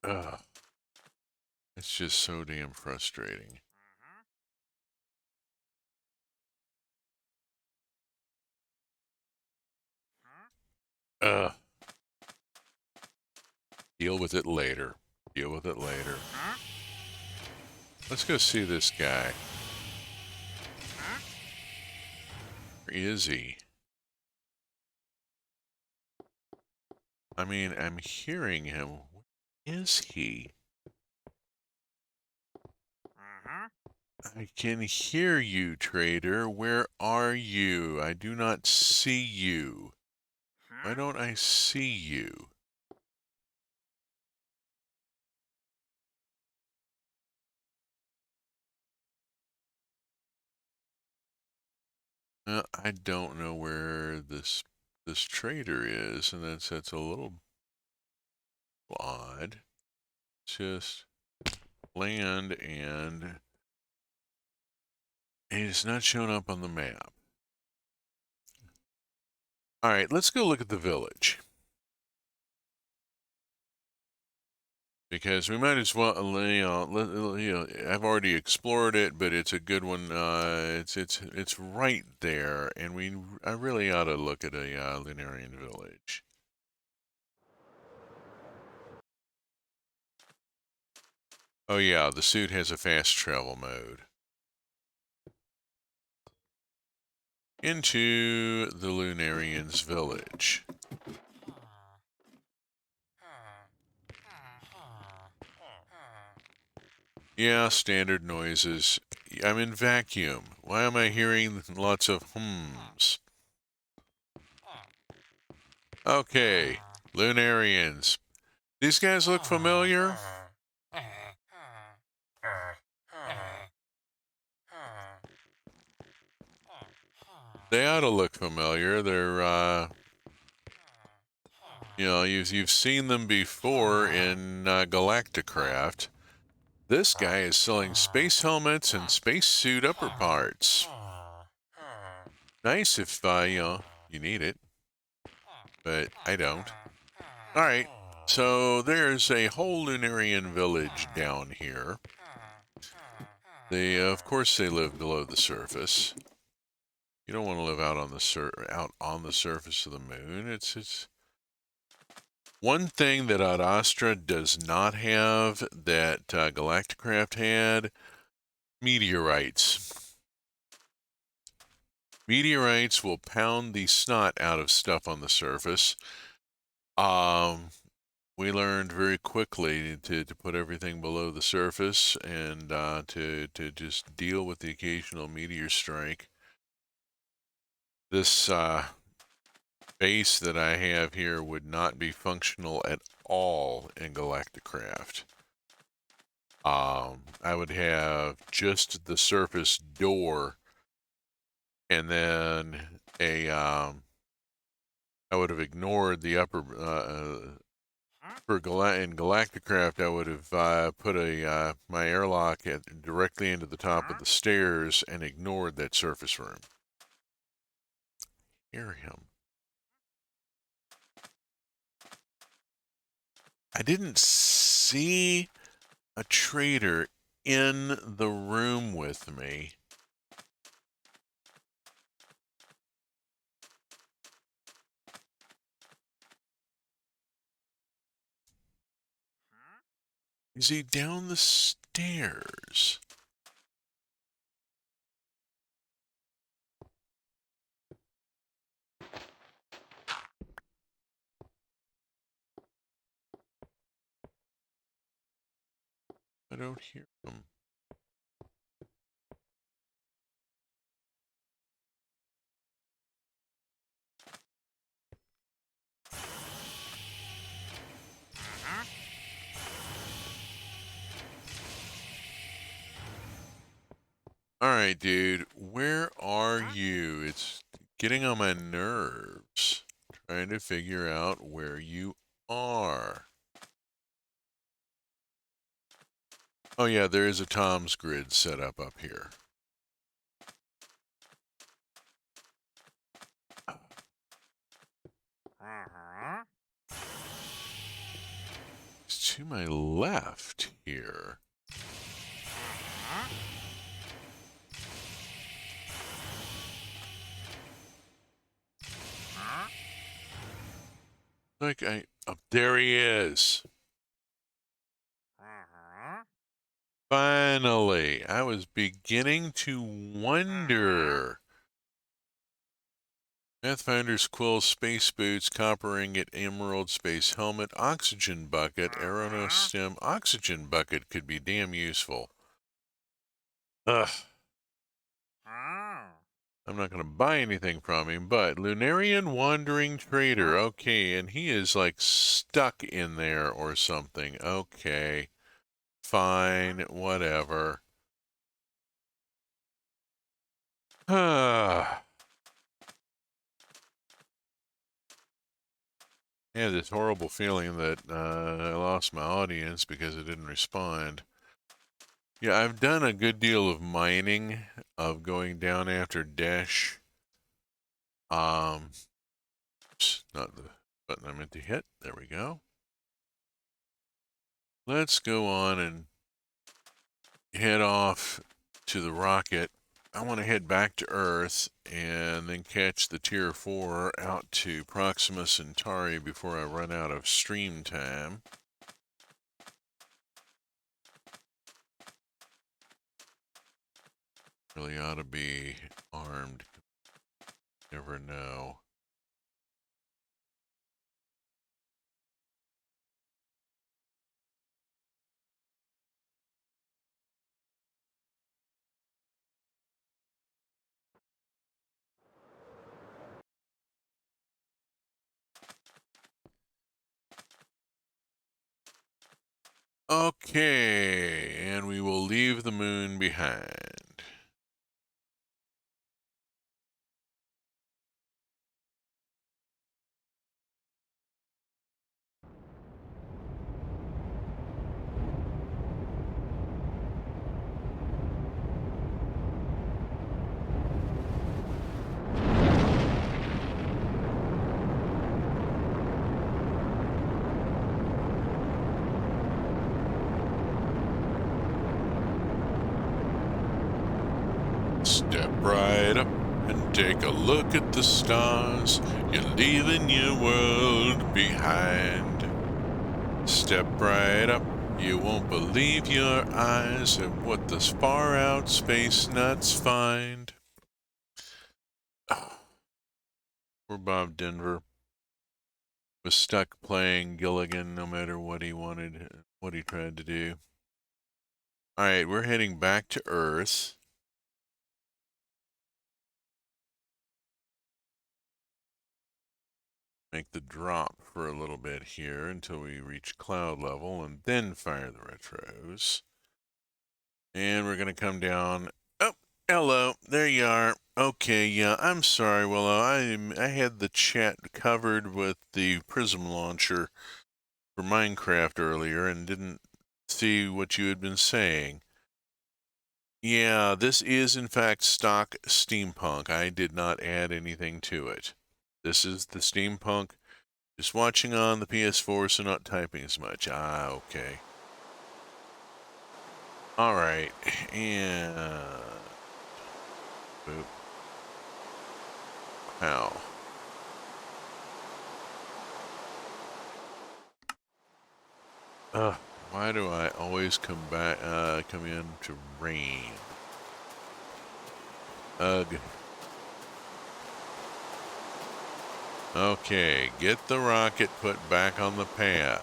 Ugh. It's just so damn frustrating. Ugh. Deal with it later. Deal with it later. Let's go see this guy. Where is he? I mean, I'm hearing him. Where is he? I can hear you, trader. Where are you? I do not see you. Why don't I see you? I don't know where this trader is, and that's a little odd. Just land, and it's not showing up on the map. All right, let's go look at the village. Because we might as well, I've already explored it, but it's a good one. It's right there, and I really ought to look at a Lunarian village. Oh yeah, the suit has a fast travel mode. Into the Lunarians' village. Yeah, standard noises. I'm in vacuum. Why am I hearing lots of hums? Okay, Lunarians. These guys look familiar? They ought to look familiar. They're, you've seen them before in Galacticraft. This guy is selling space helmets and spacesuit upper parts. Nice if, you need it. But I don't. Alright, so there's a whole Lunarian village down here. Of course, they live below the surface. You don't want to live out on the surface of the moon. It's one thing that Ad Astra does not have that Galacticraft had: meteorites. Meteorites will pound the snot out of stuff on the surface. We learned very quickly to put everything below the surface and to just deal with the occasional meteor strike. This base that I have here would not be functional at all in Galacticraft. I would have just the surface door, and then I would have ignored the upper. In Galacticraft, I would have put my airlock directly into the top of the stairs and ignored that surface room. Hear him. I didn't see a trader in the room with me. Is he down the stairs? I don't hear him. Alright, dude. Where are you? It's getting on my nerves. Trying to figure out where you are. Oh yeah, there is a Tom's grid set up here. It's to my left here. Like oh, there he is. Finally, I was beginning to wonder. Pathfinder's quill, space boots, copper ingot, emerald, space helmet, oxygen bucket, aerono stem, oxygen bucket could be damn useful. Ugh. I'm not going to buy anything from him, but Lunarian Wandering Trader. Okay, and he is like stuck in there or something. Okay. Fine, whatever. I had this horrible feeling that I lost my audience because it didn't respond. Yeah, I've done a good deal of mining, of going down after Dash. Oops, not the button I meant to hit. There we go. Let's go on and head off to the rocket. I want to head back to Earth and then catch the Tier 4 out to Proxima Centauri before I run out of stream time. Really ought to be armed. Never know. Okay, and we will leave the moon behind. Step right up and take a look at the stars. You're leaving your world behind. Step right up, you won't believe your eyes at what those far out space nuts find. Poor Bob Denver was stuck playing Gilligan no matter what he wanted, what he tried to do. Alright, we're heading back to Earth. Make the drop for a little bit here until we reach cloud level and then fire the retros. And we're going to come down. Oh, hello. There you are. Okay, yeah, I'm sorry, Willow. I had the chat covered with the Prism launcher for Minecraft earlier and didn't see what you had been saying. Yeah, this is in fact stock steampunk. I did not add anything to it. This is the steampunk. Just watching on the PS4, so not typing as much. Ah, okay. Alright, and... boop. How? Why do I always come in to rain? Ugh. Okay, get the rocket put back on the pad.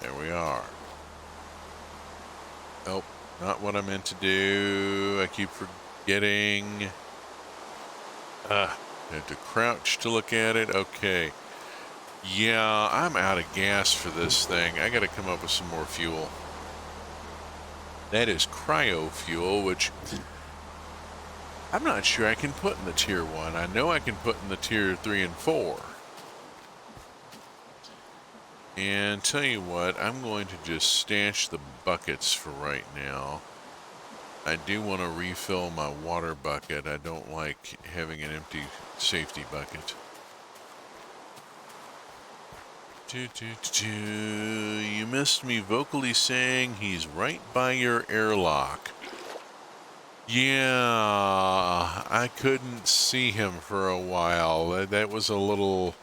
There we are. Oh, not what I meant to do. I keep forgetting. I have to crouch to look at it. Okay. Yeah, I'm out of gas for this thing. I gotta come up with some more fuel. That is cryo fuel, which I'm not sure I can put in the tier 1. I know I can put in the tier 3 and 4. And tell you what, I'm going to just stash the buckets for right now. I do want to refill my water bucket. I don't like having an empty safety bucket. You missed me vocally saying he's right by your airlock. Yeah, I couldn't see him for a while. That was a little...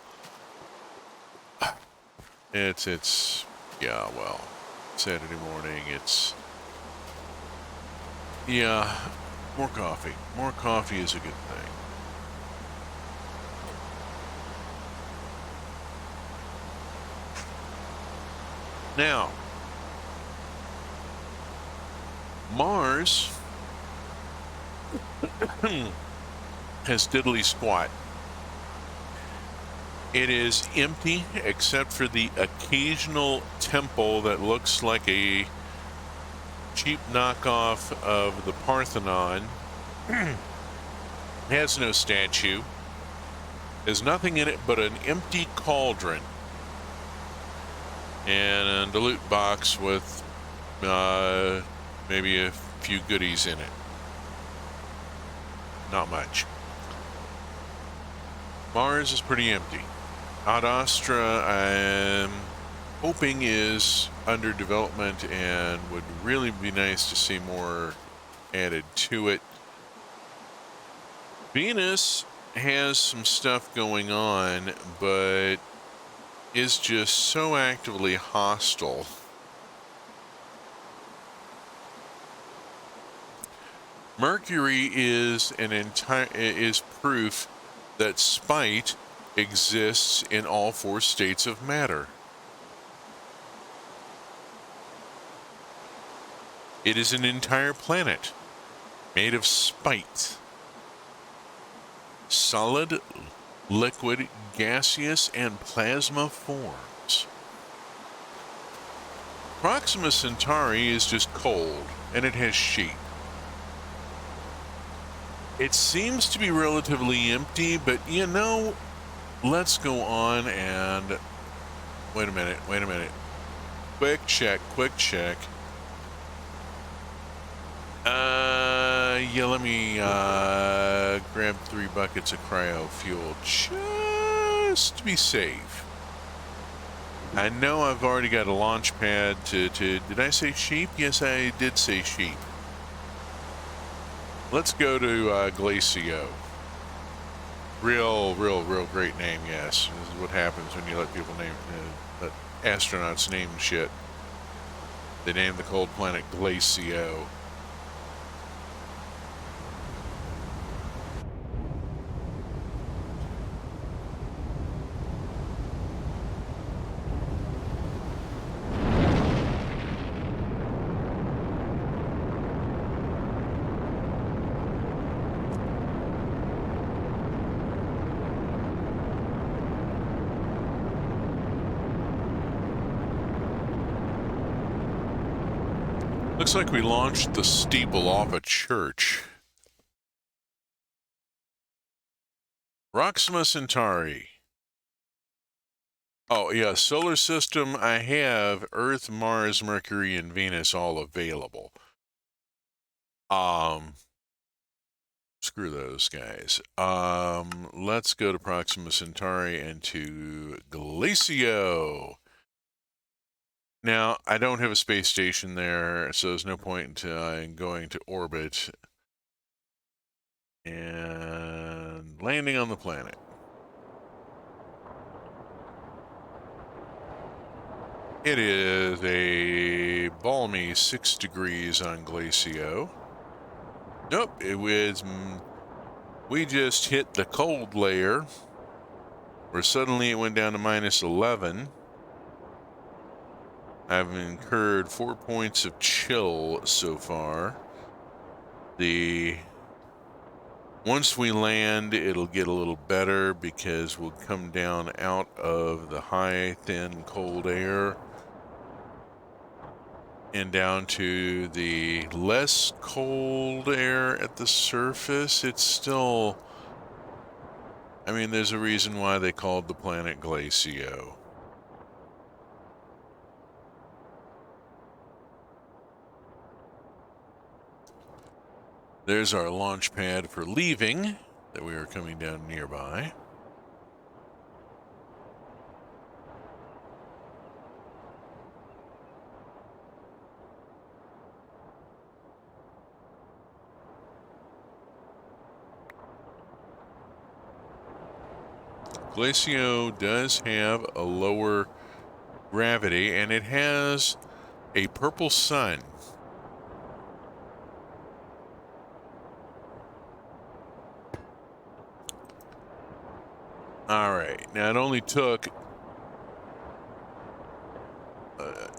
yeah, well, Saturday morning, yeah, more coffee. More coffee is a good thing. Now, Mars has diddly squat. It is empty except for the occasional temple that looks like a cheap knockoff of the Parthenon. Has no statue. There's nothing in it but an empty cauldron and a loot box with maybe a few goodies in it. Not much. Mars is pretty empty. Ad Astra, I'm hoping, is under development and would really be nice to see more added to it. Venus has some stuff going on, but is just so actively hostile. Mercury is proof that spite exists in all four states of matter. It is an entire planet made of spite. Solid, liquid, gaseous, and plasma forms. Proxima Centauri is just cold, and it has sheep. It seems to be relatively empty, but you know, let's go on and... Wait a minute. Quick check. Yeah, let me grab 3 buckets of cryo fuel just to be safe. I know I've already got a launch pad to did I say sheep? Yes, I did say sheep. Let's go to Glacio. Real great name, yes. This is what happens when you let people let astronauts name shit. They named the cold planet Glacio. Looks like we launched the steeple off a church. Proxima Centauri. Oh, yeah, solar system, I have Earth, Mars, Mercury, and Venus all available. Screw those guys. Let's go to Proxima Centauri and to Glacio. Now, I don't have a space station there, so there's no point in going to orbit and landing on the planet. It is a balmy 6 degrees on Glacio. Nope, we just hit the cold layer, where suddenly it went down to minus 11. I've incurred 4 points of chill so far. Once we land, it'll get a little better because we'll come down out of the high, thin, cold air and down to the less cold air at the surface. It's still... I mean, there's a reason why they called the planet Glacio. There's our launch pad for leaving that we are coming down nearby. Glacio does have a lower gravity, and it has a purple sun. All right. Now it only took,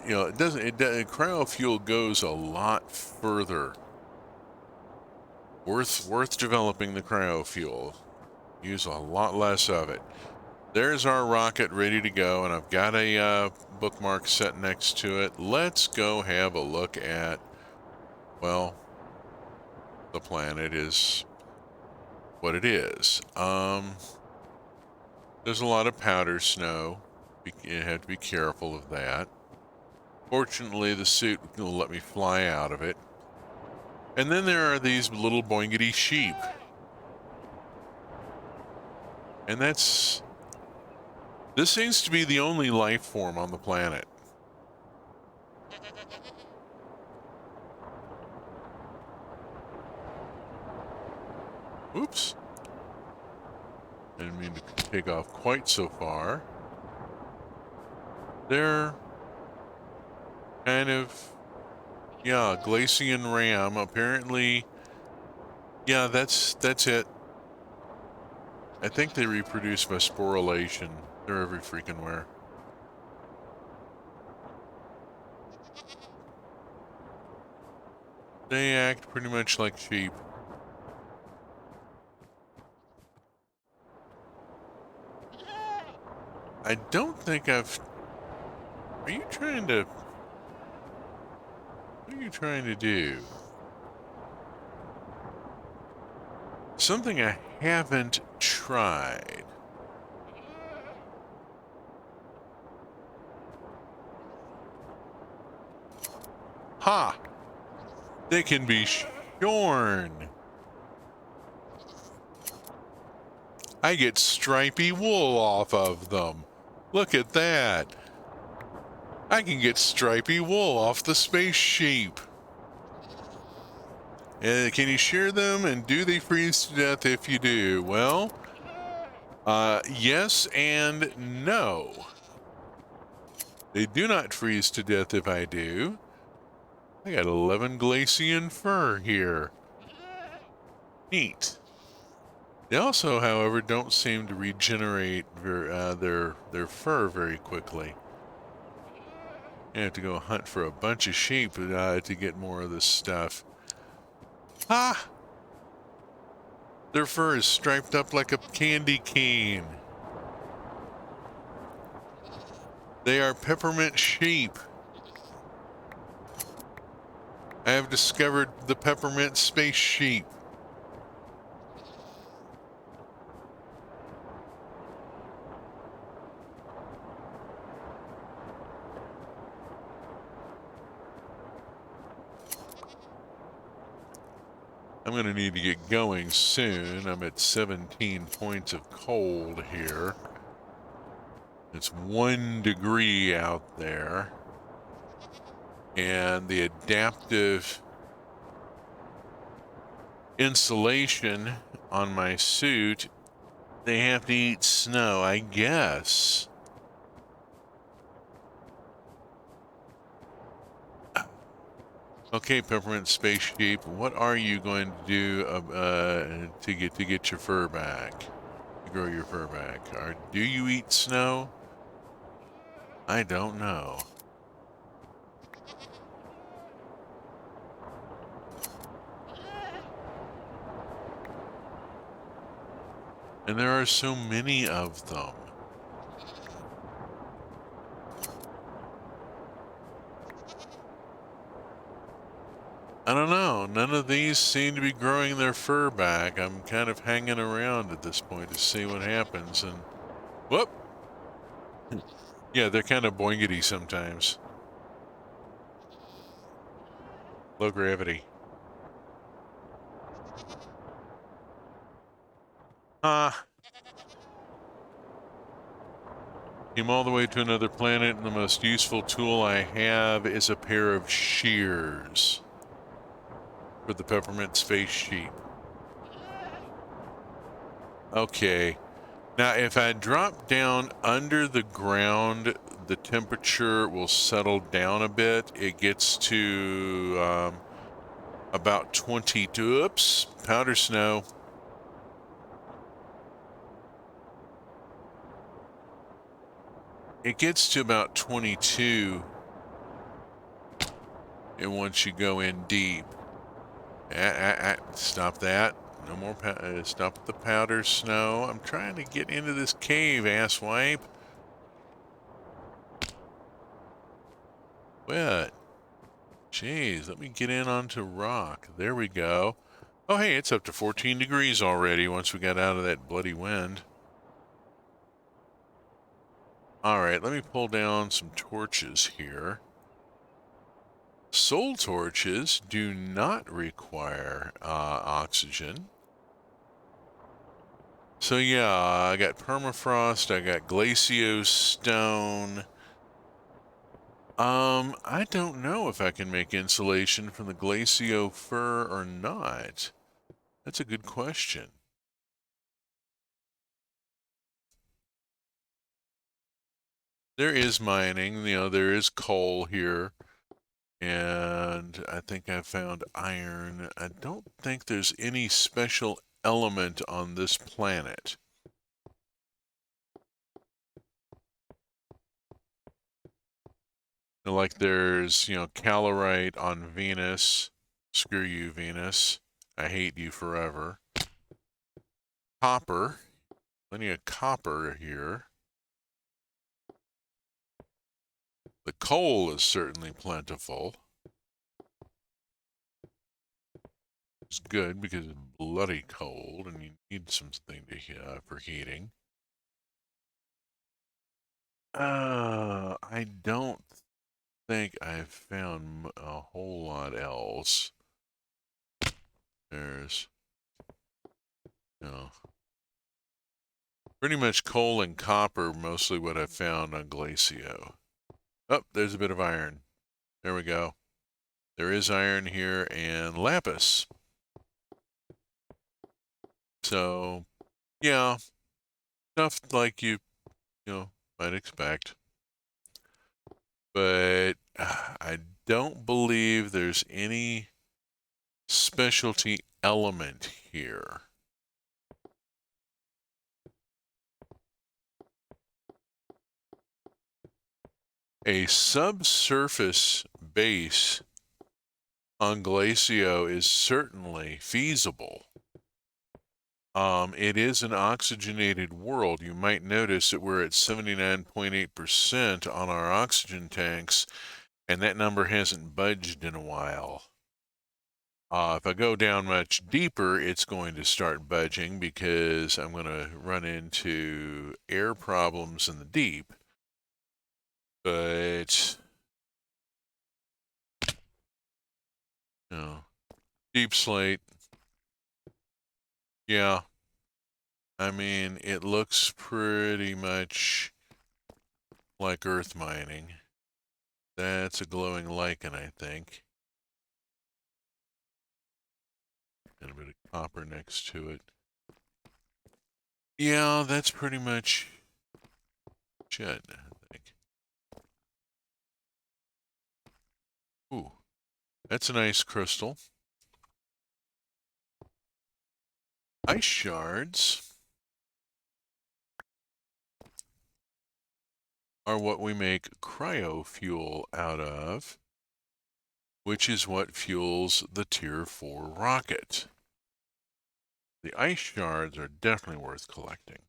cryofuel goes a lot further. Worth developing the cryofuel. Use a lot less of it. There's our rocket ready to go, and I've got a bookmark set next to it. Let's go have a look at, well, the planet is what it is. There's a lot of powder snow. You have to be careful of that. Fortunately, the suit will let me fly out of it. And then there are these little boingity sheep. And this seems to be the only life form on the planet. Oops. Didn't mean to take off quite so far. They're kind of, yeah, Glacian ram. Apparently, yeah, that's it. I think they reproduce by sporulation. They're every freaking where. They act pretty much like sheep. I don't think I've... Are you trying to... What are you trying to do? Something I haven't tried. Ha! They can be shorn. I get stripy wool off of them. Look at that. I can get stripy wool off the space sheep. Can you shear them, and do they freeze to death if you do? Well, yes and no. They do not freeze to death if I do. I got 11 Glacian fur here. Neat. They also, however, don't seem to regenerate their fur very quickly. You have to go hunt for a bunch of sheep to get more of this stuff. Ah! Their fur is striped up like a candy cane. They are peppermint sheep. I have discovered the peppermint space sheep. I'm going to need to get going soon. I'm at 17 points of cold here. It's 1 degree out there. And the adaptive insulation on my suit, they have to eat snow, I guess. Okay, peppermint space sheep, what are you going to do to get your fur back? To grow your fur back? Or do you eat snow? I don't know. And there are so many of them. I don't know. None of these seem to be growing their fur back. I'm kind of hanging around at this point to see what happens. And whoop! Yeah, they're kind of boingity sometimes. Low gravity. Came all the way to another planet, and the most useful tool I have is a pair of shears for the peppermint space sheep. Okay, Now, if I drop down under the ground, the temperature will settle down a bit. It gets to about 22. Oops, powder snow. It gets to about 22. And once you go in deep, stop that. No more, stop the powder snow. I'm trying to get into this cave, asswipe. What? Jeez, let me get in onto rock. There we go. Oh, hey, it's up to 14 degrees already once we got out of that bloody wind. All right, let me pull down some torches here. Soul torches do not require oxygen. So yeah, I got permafrost, I got glacio stone. I don't know if I can make insulation from the glacio fur or not. That's a good question. There is mining, there is coal here. And I think I found iron. I don't think there's any special element on this planet. Like there's, calorite on Venus. Screw you, Venus. I hate you forever. Copper. Plenty of copper here. The coal is certainly plentiful. It's good because it's bloody cold and you need something for heating. I don't think I've found a whole lot else. There's, pretty much coal and copper, mostly what I found on Glacio. Oh, there's a bit of iron. There we go. There is iron here and lapis. So, yeah, stuff like you might expect. But I don't believe there's any specialty element here. A subsurface base on Glacio is certainly feasible. It is an oxygenated world. You might notice that we're at 79.8% on our oxygen tanks, and that number hasn't budged in a while. If I go down much deeper, it's going to start budging because I'm going to run into air problems in the deep. But, deep slate. Yeah. I mean, it looks pretty much like earth mining. That's a glowing lichen, I think. And a bit of copper next to it. Yeah, that's pretty much it, I think. Ooh, that's a nice crystal. Ice shards are what we make cryofuel out of, which is what fuels the Tier 4 rocket. The ice shards are definitely worth collecting.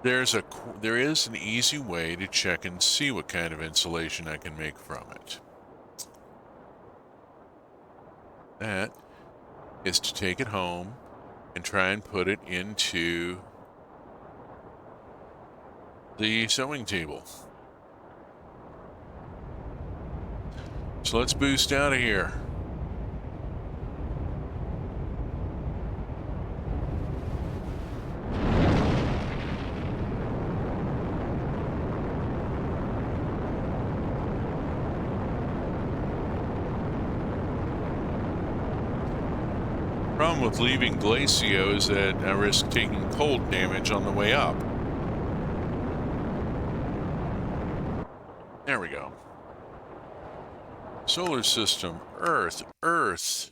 There is an easy way to check and see what kind of insulation I can make from it. That is to take it home and try and put it into the sewing table. So let's boost out of here. Problem with leaving Glacio is that I risk taking cold damage on the way up. There we go. Solar system, Earth, Earth.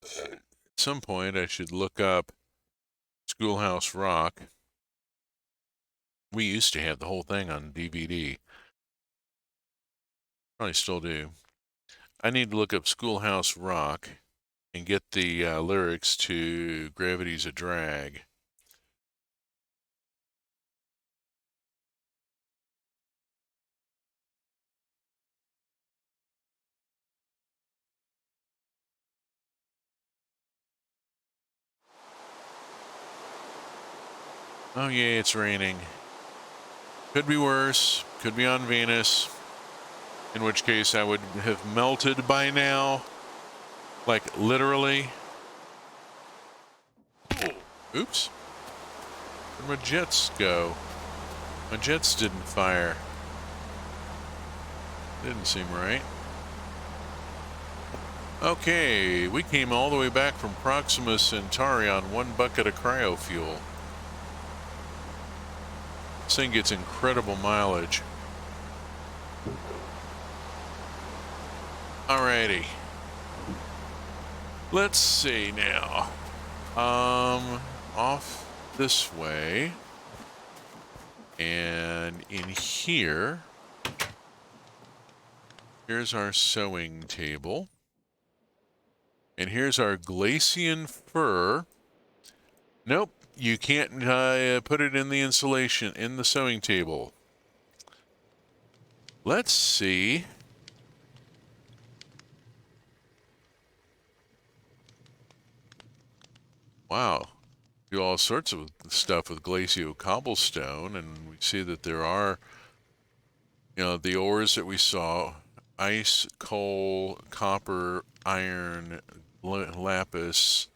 At some point, I should look up Schoolhouse Rock. We used to have the whole thing on DVD. Probably still do. I need to look up Schoolhouse Rock and get the lyrics to Gravity's a Drag. Oh yeah, it's raining. Could be worse. Could be on Venus. In which case I would have melted by now. Like, literally. Oh, oops. Where'd my jets go? My jets didn't fire. Didn't seem right. Okay, we came all the way back from Proxima Centauri on 1 bucket of cryofuel. This thing gets incredible mileage. Alrighty. Let's see now. Off this way. And in here, here's our sewing table. And here's our Glacian fur. Nope, you can't put it in the insulation, in the sewing table. Let's see. Wow. Do all sorts of stuff with glacio cobblestone, and we see that there are, the ores that we saw: ice, coal, copper, iron, lapis.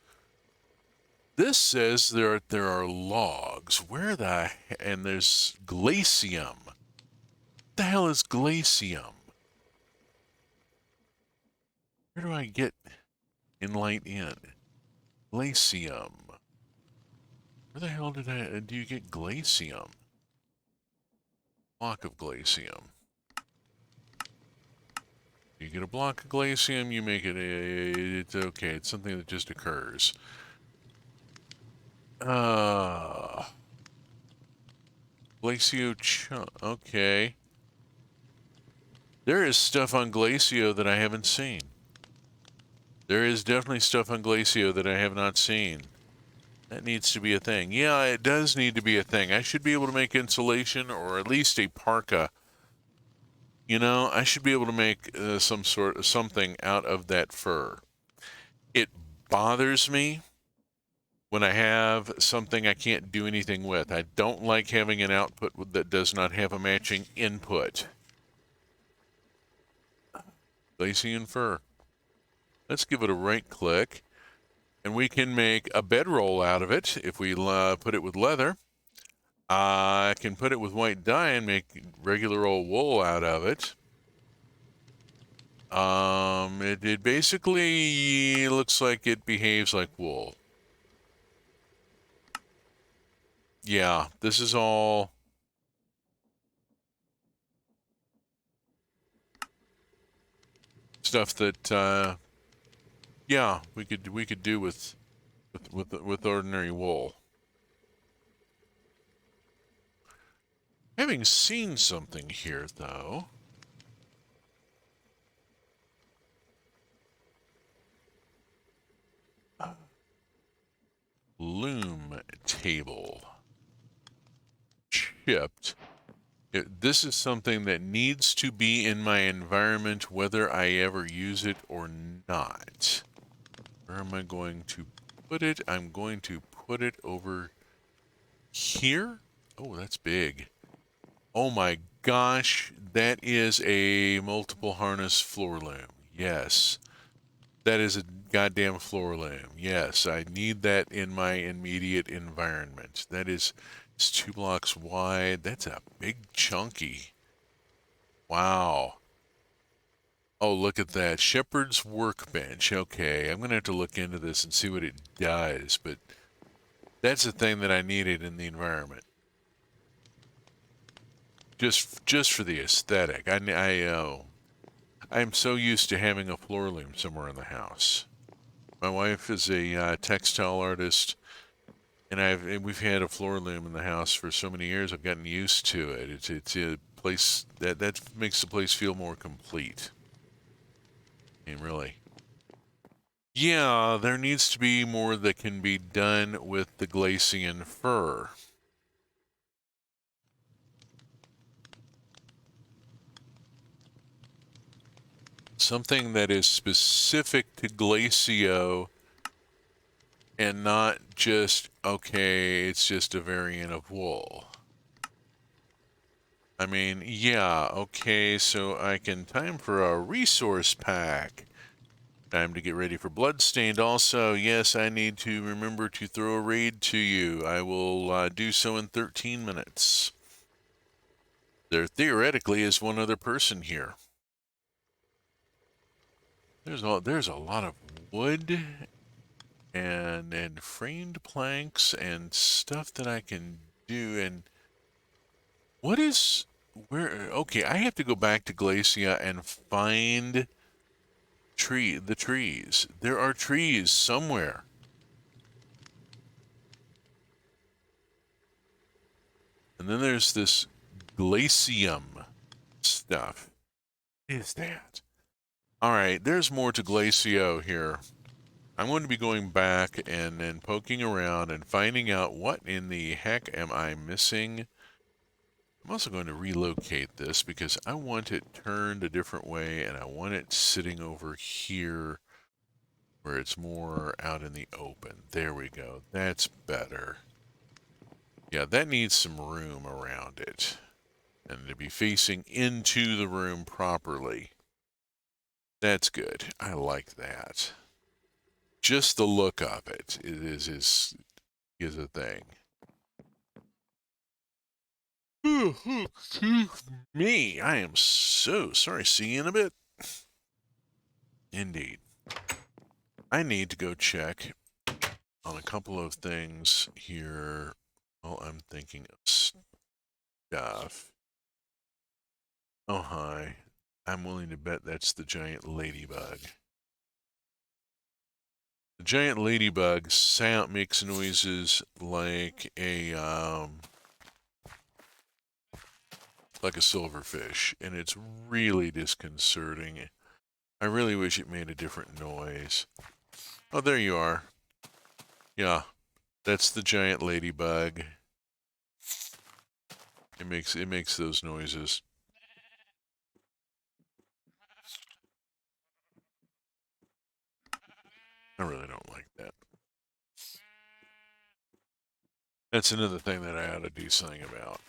This says there are logs. Where and there's glacium. What the hell is glacium? Where do I get enlight in? Glacium. Where the hell do you get glacium? Block of glacium. You get a block of glacium, you make it it's okay. It's something that just occurs. Glacio okay. There is stuff on Glacio that I haven't seen. There is definitely stuff on Glacio that I have not seen. That needs to be a thing. Yeah, it does need to be a thing. I should be able to make insulation, or at least a parka. I should be able to make something out of that fur. It bothers me when I have something I can't do anything with. I don't like having an output that does not have a matching input. Glacian fur. Let's give it a right click. And we can make a bedroll out of it if we put it with leather. I can put it with white dye and make regular old wool out of it. It basically looks like it behaves like wool. Yeah, this is all stuff that yeah, we could do with ordinary wool. Having seen something here, though. Loom table. Chipped. This is something that needs to be in my environment whether I ever use it or not. Where am I going to put it? I'm going to put it over here. Oh, that's big. Oh my gosh, that is a multiple harness floor loom. Yes. That is a goddamn floor loom. Yes, I need that in my immediate environment. That is It's 2 blocks wide. That's a big chunky. Wow. Oh, look at that. Shepherd's Workbench. Okay, I'm going to have to look into this and see what it does, but that's the thing that I needed in the environment. Just for the aesthetic. I'm so used to having a floor loom somewhere in the house. My wife is a textile artist, and we've had a floor loom in the house for so many years. I've gotten used to it. It's a place that makes the place feel more complete. I mean, really. Yeah, there needs to be more that can be done with the Glacian fur. Something that is specific to Glacio and not just, okay, it's just a variant of wool. I mean, yeah, okay, so I can time for a resource pack. Time to get ready for Bloodstained also. Yes, I need to remember to throw a raid to you. I will do so in 13 minutes. There theoretically is one other person here. There's a lot of wood and framed planks and stuff that I can do. And what is where? Okay, I have to go back to Glacia and find the trees. There are trees somewhere. And then there's this glacium stuff. What is that? All right, there's more to Glacio here. I'm going to be going back and then poking around and finding out what in the heck am I missing. I'm also going to relocate this because I want it turned a different way and I want it sitting over here where it's more out in the open. There we go. That's better. Yeah, that needs some room around it. And to be facing into the room properly. That's good. I like that. Just the look of it is a thing. Excuse me. I am so sorry. See you in a bit. Indeed. I need to go check on a couple of things here while I'm thinking of stuff. Oh, hi. I'm willing to bet that's the giant ladybug. The giant ladybug makes noises like like a silverfish, and it's really disconcerting. I really wish it made a different noise. Oh, there you are. Yeah, that's the giant ladybug. It makes those noises. I really don't like that. That's another thing that I ought to do something about.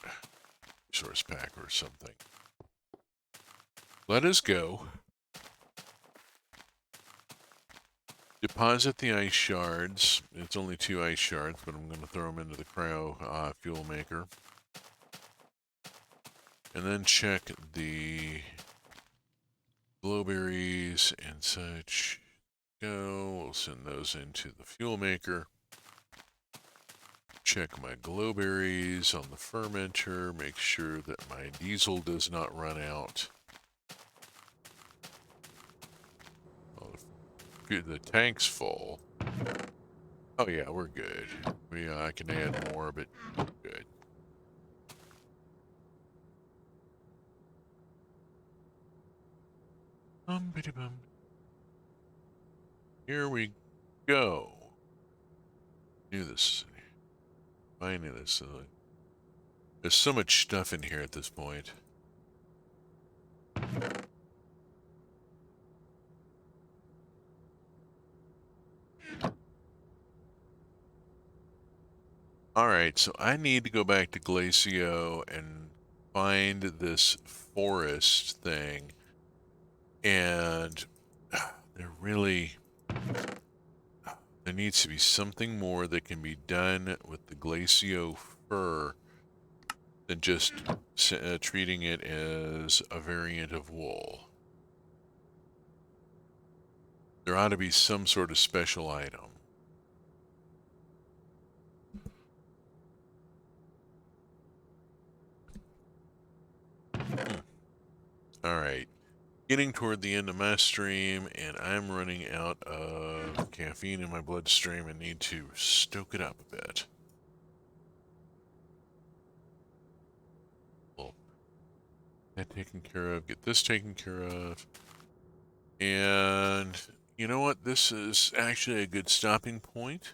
Resource pack or something. Let us go. Deposit the ice shards. It's only 2 ice shards, but I'm going to throw them into the cryo fuel maker. And then check the glowberries and such. Go. We'll send those into the fuel maker. Check my glowberries on the fermenter. Make sure that my diesel does not run out. The tank's full. Oh yeah, we're good. I can add more, but good. Bum. Here we go. Knew this. I knew this. There's so much stuff in here at this point. Alright, so I need to go back to Glacio and find this forest thing. And they're really... There needs to be something more that can be done with the glacio fur than just treating it as a variant of wool. There ought to be some sort of special item. All right. Getting toward the end of my stream, and I'm running out of caffeine in my bloodstream and need to stoke it up a bit. Well, that taken care of. Get this taken care of. And you know what? This is actually a good stopping point.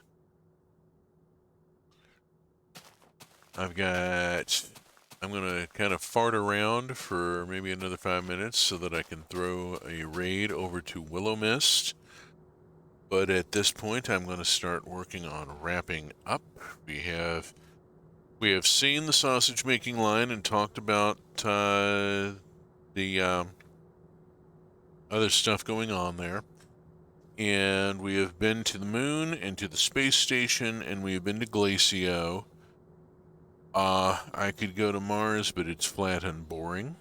I'm going to kind of fart around for maybe another 5 minutes so that I can throw a raid over to Willow Mist. But at this point, I'm going to start working on wrapping up. We have seen the sausage making line and talked about the other stuff going on there. And we have been to the moon and to the space station, and we have been to Glacio. I could go to Mars, but it's flat and boring.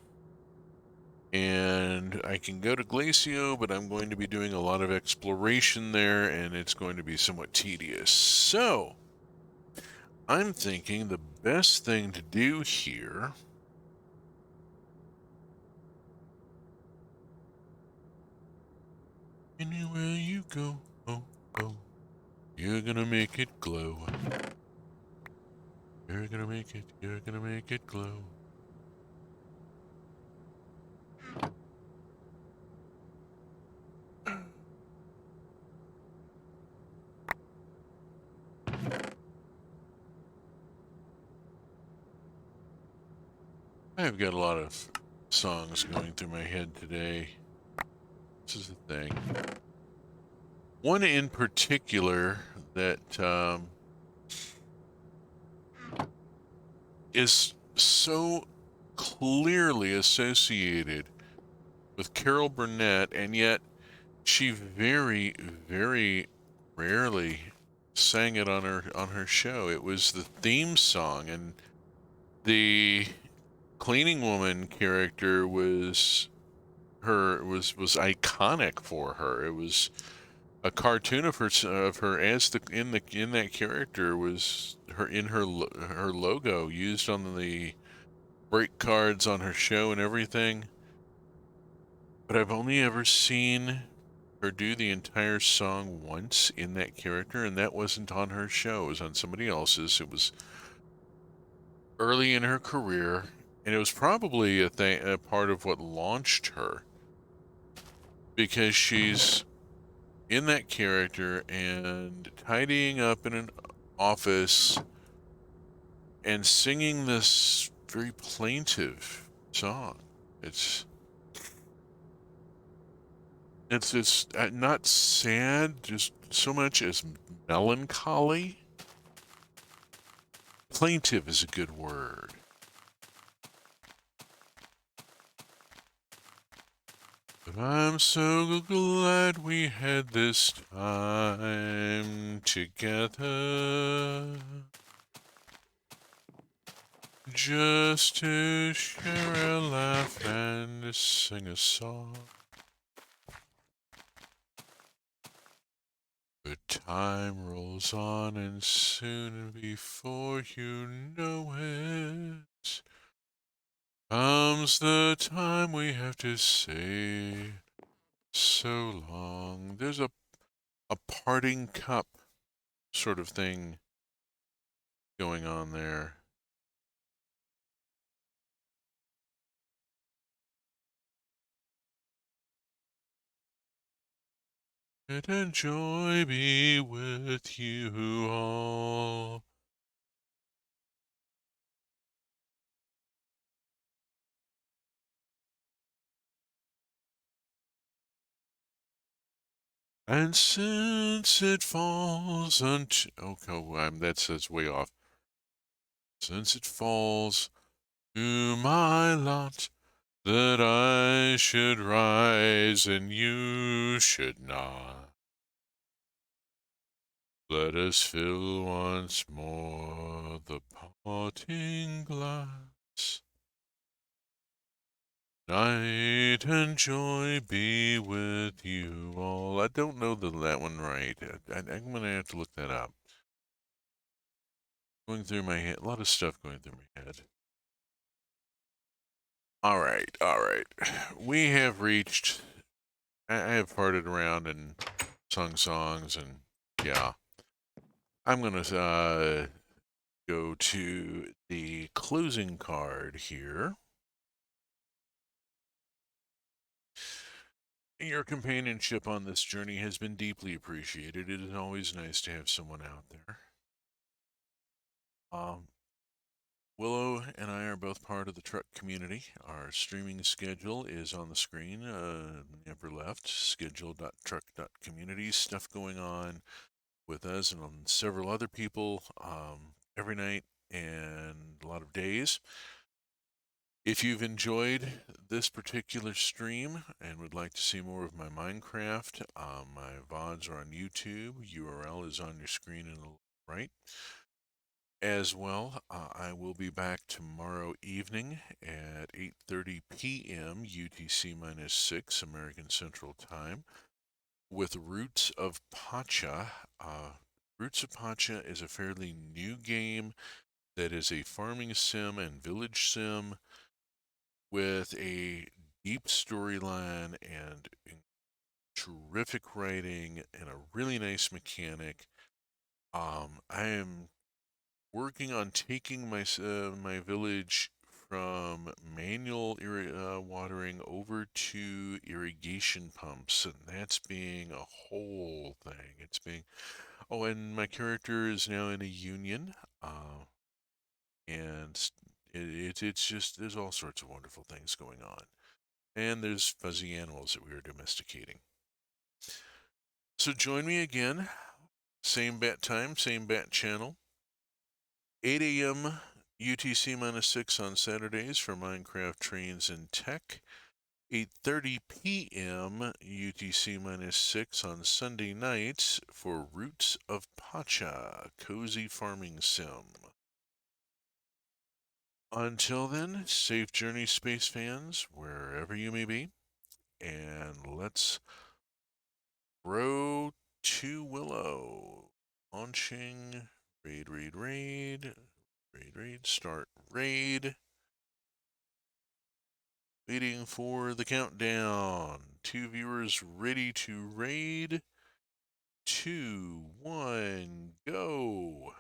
And I can go to Glacio, but I'm going to be doing a lot of exploration there, and it's going to be somewhat tedious. So, I'm thinking the best thing to do here anywhere you go, oh, oh, you're gonna make it glow. You're gonna make it glow. I've got a lot of songs going through my head today. This is the thing. One in particular that is so clearly associated with Carol Burnett, and yet she very, very rarely sang it on her show. It was the theme song, and the cleaning woman character was iconic for her. It was a cartoon of her as the in that character was her in her logo used on the break cards on her show and everything. But I've only ever seen her do the entire song once in that character, and that wasn't on her show. It was on somebody else's. It was early in her career, and it was probably a part of what launched her, because she's in that character and tidying up in an office and singing this very plaintive song. It's not sad, just so much as melancholy. Plaintive is a good word. But I'm so glad we had this time together, just to share a laugh and sing a song. But time rolls on, and soon before you know it, comes the time we have to say so long. There's a parting cup sort of thing going on there. And joy be with you all. And since it falls unto... Okay, that says way off. Since it falls to my lot that I should rise and you should not, Let us fill once more the parting glass. Night and joy be with you all. I don't know that one right. I'm gonna have to look that up. Going through my head, a lot of stuff going through my head. All right, all right. We have reached. I have farted around and sung songs, and yeah, I'm gonna go to the closing card here. Your companionship on this journey has been deeply appreciated. It is always nice to have someone out there. Um, Willow and I are both part of the truck community. Our streaming schedule is on the screen, in the upper left, schedule.truck.community. Stuff going on with us and on several other people every night and a lot of days. If you've enjoyed this particular stream and would like to see more of my Minecraft, my VODs are on YouTube. URL is on your screen in the right. As well, I will be back tomorrow evening at 8:30 p.m. UTC -6 American Central Time with Roots of Pacha. Roots of Pacha is a fairly new game that is a farming sim and village sim with a deep storyline and terrific writing and a really nice mechanic. I am working on taking my village from manual watering over to irrigation pumps, and that's being a whole thing. It's being and my character is now in a union, and it's just there's all sorts of wonderful things going on, and there's fuzzy animals that we are domesticating. So join me again, same bat time, same bat channel. 8 a.m. UTC -6 on Saturdays for Minecraft Trains and Tech. 8:30 p.m. UTC -6 on Sunday nights for Roots of Pacha, Cozy Farming Sim. Until then, safe journey, space fans, wherever you may be, and let's row to Willow. Launching, raid, start raid. Waiting for the countdown. 2 viewers ready to raid. 2, 1, go.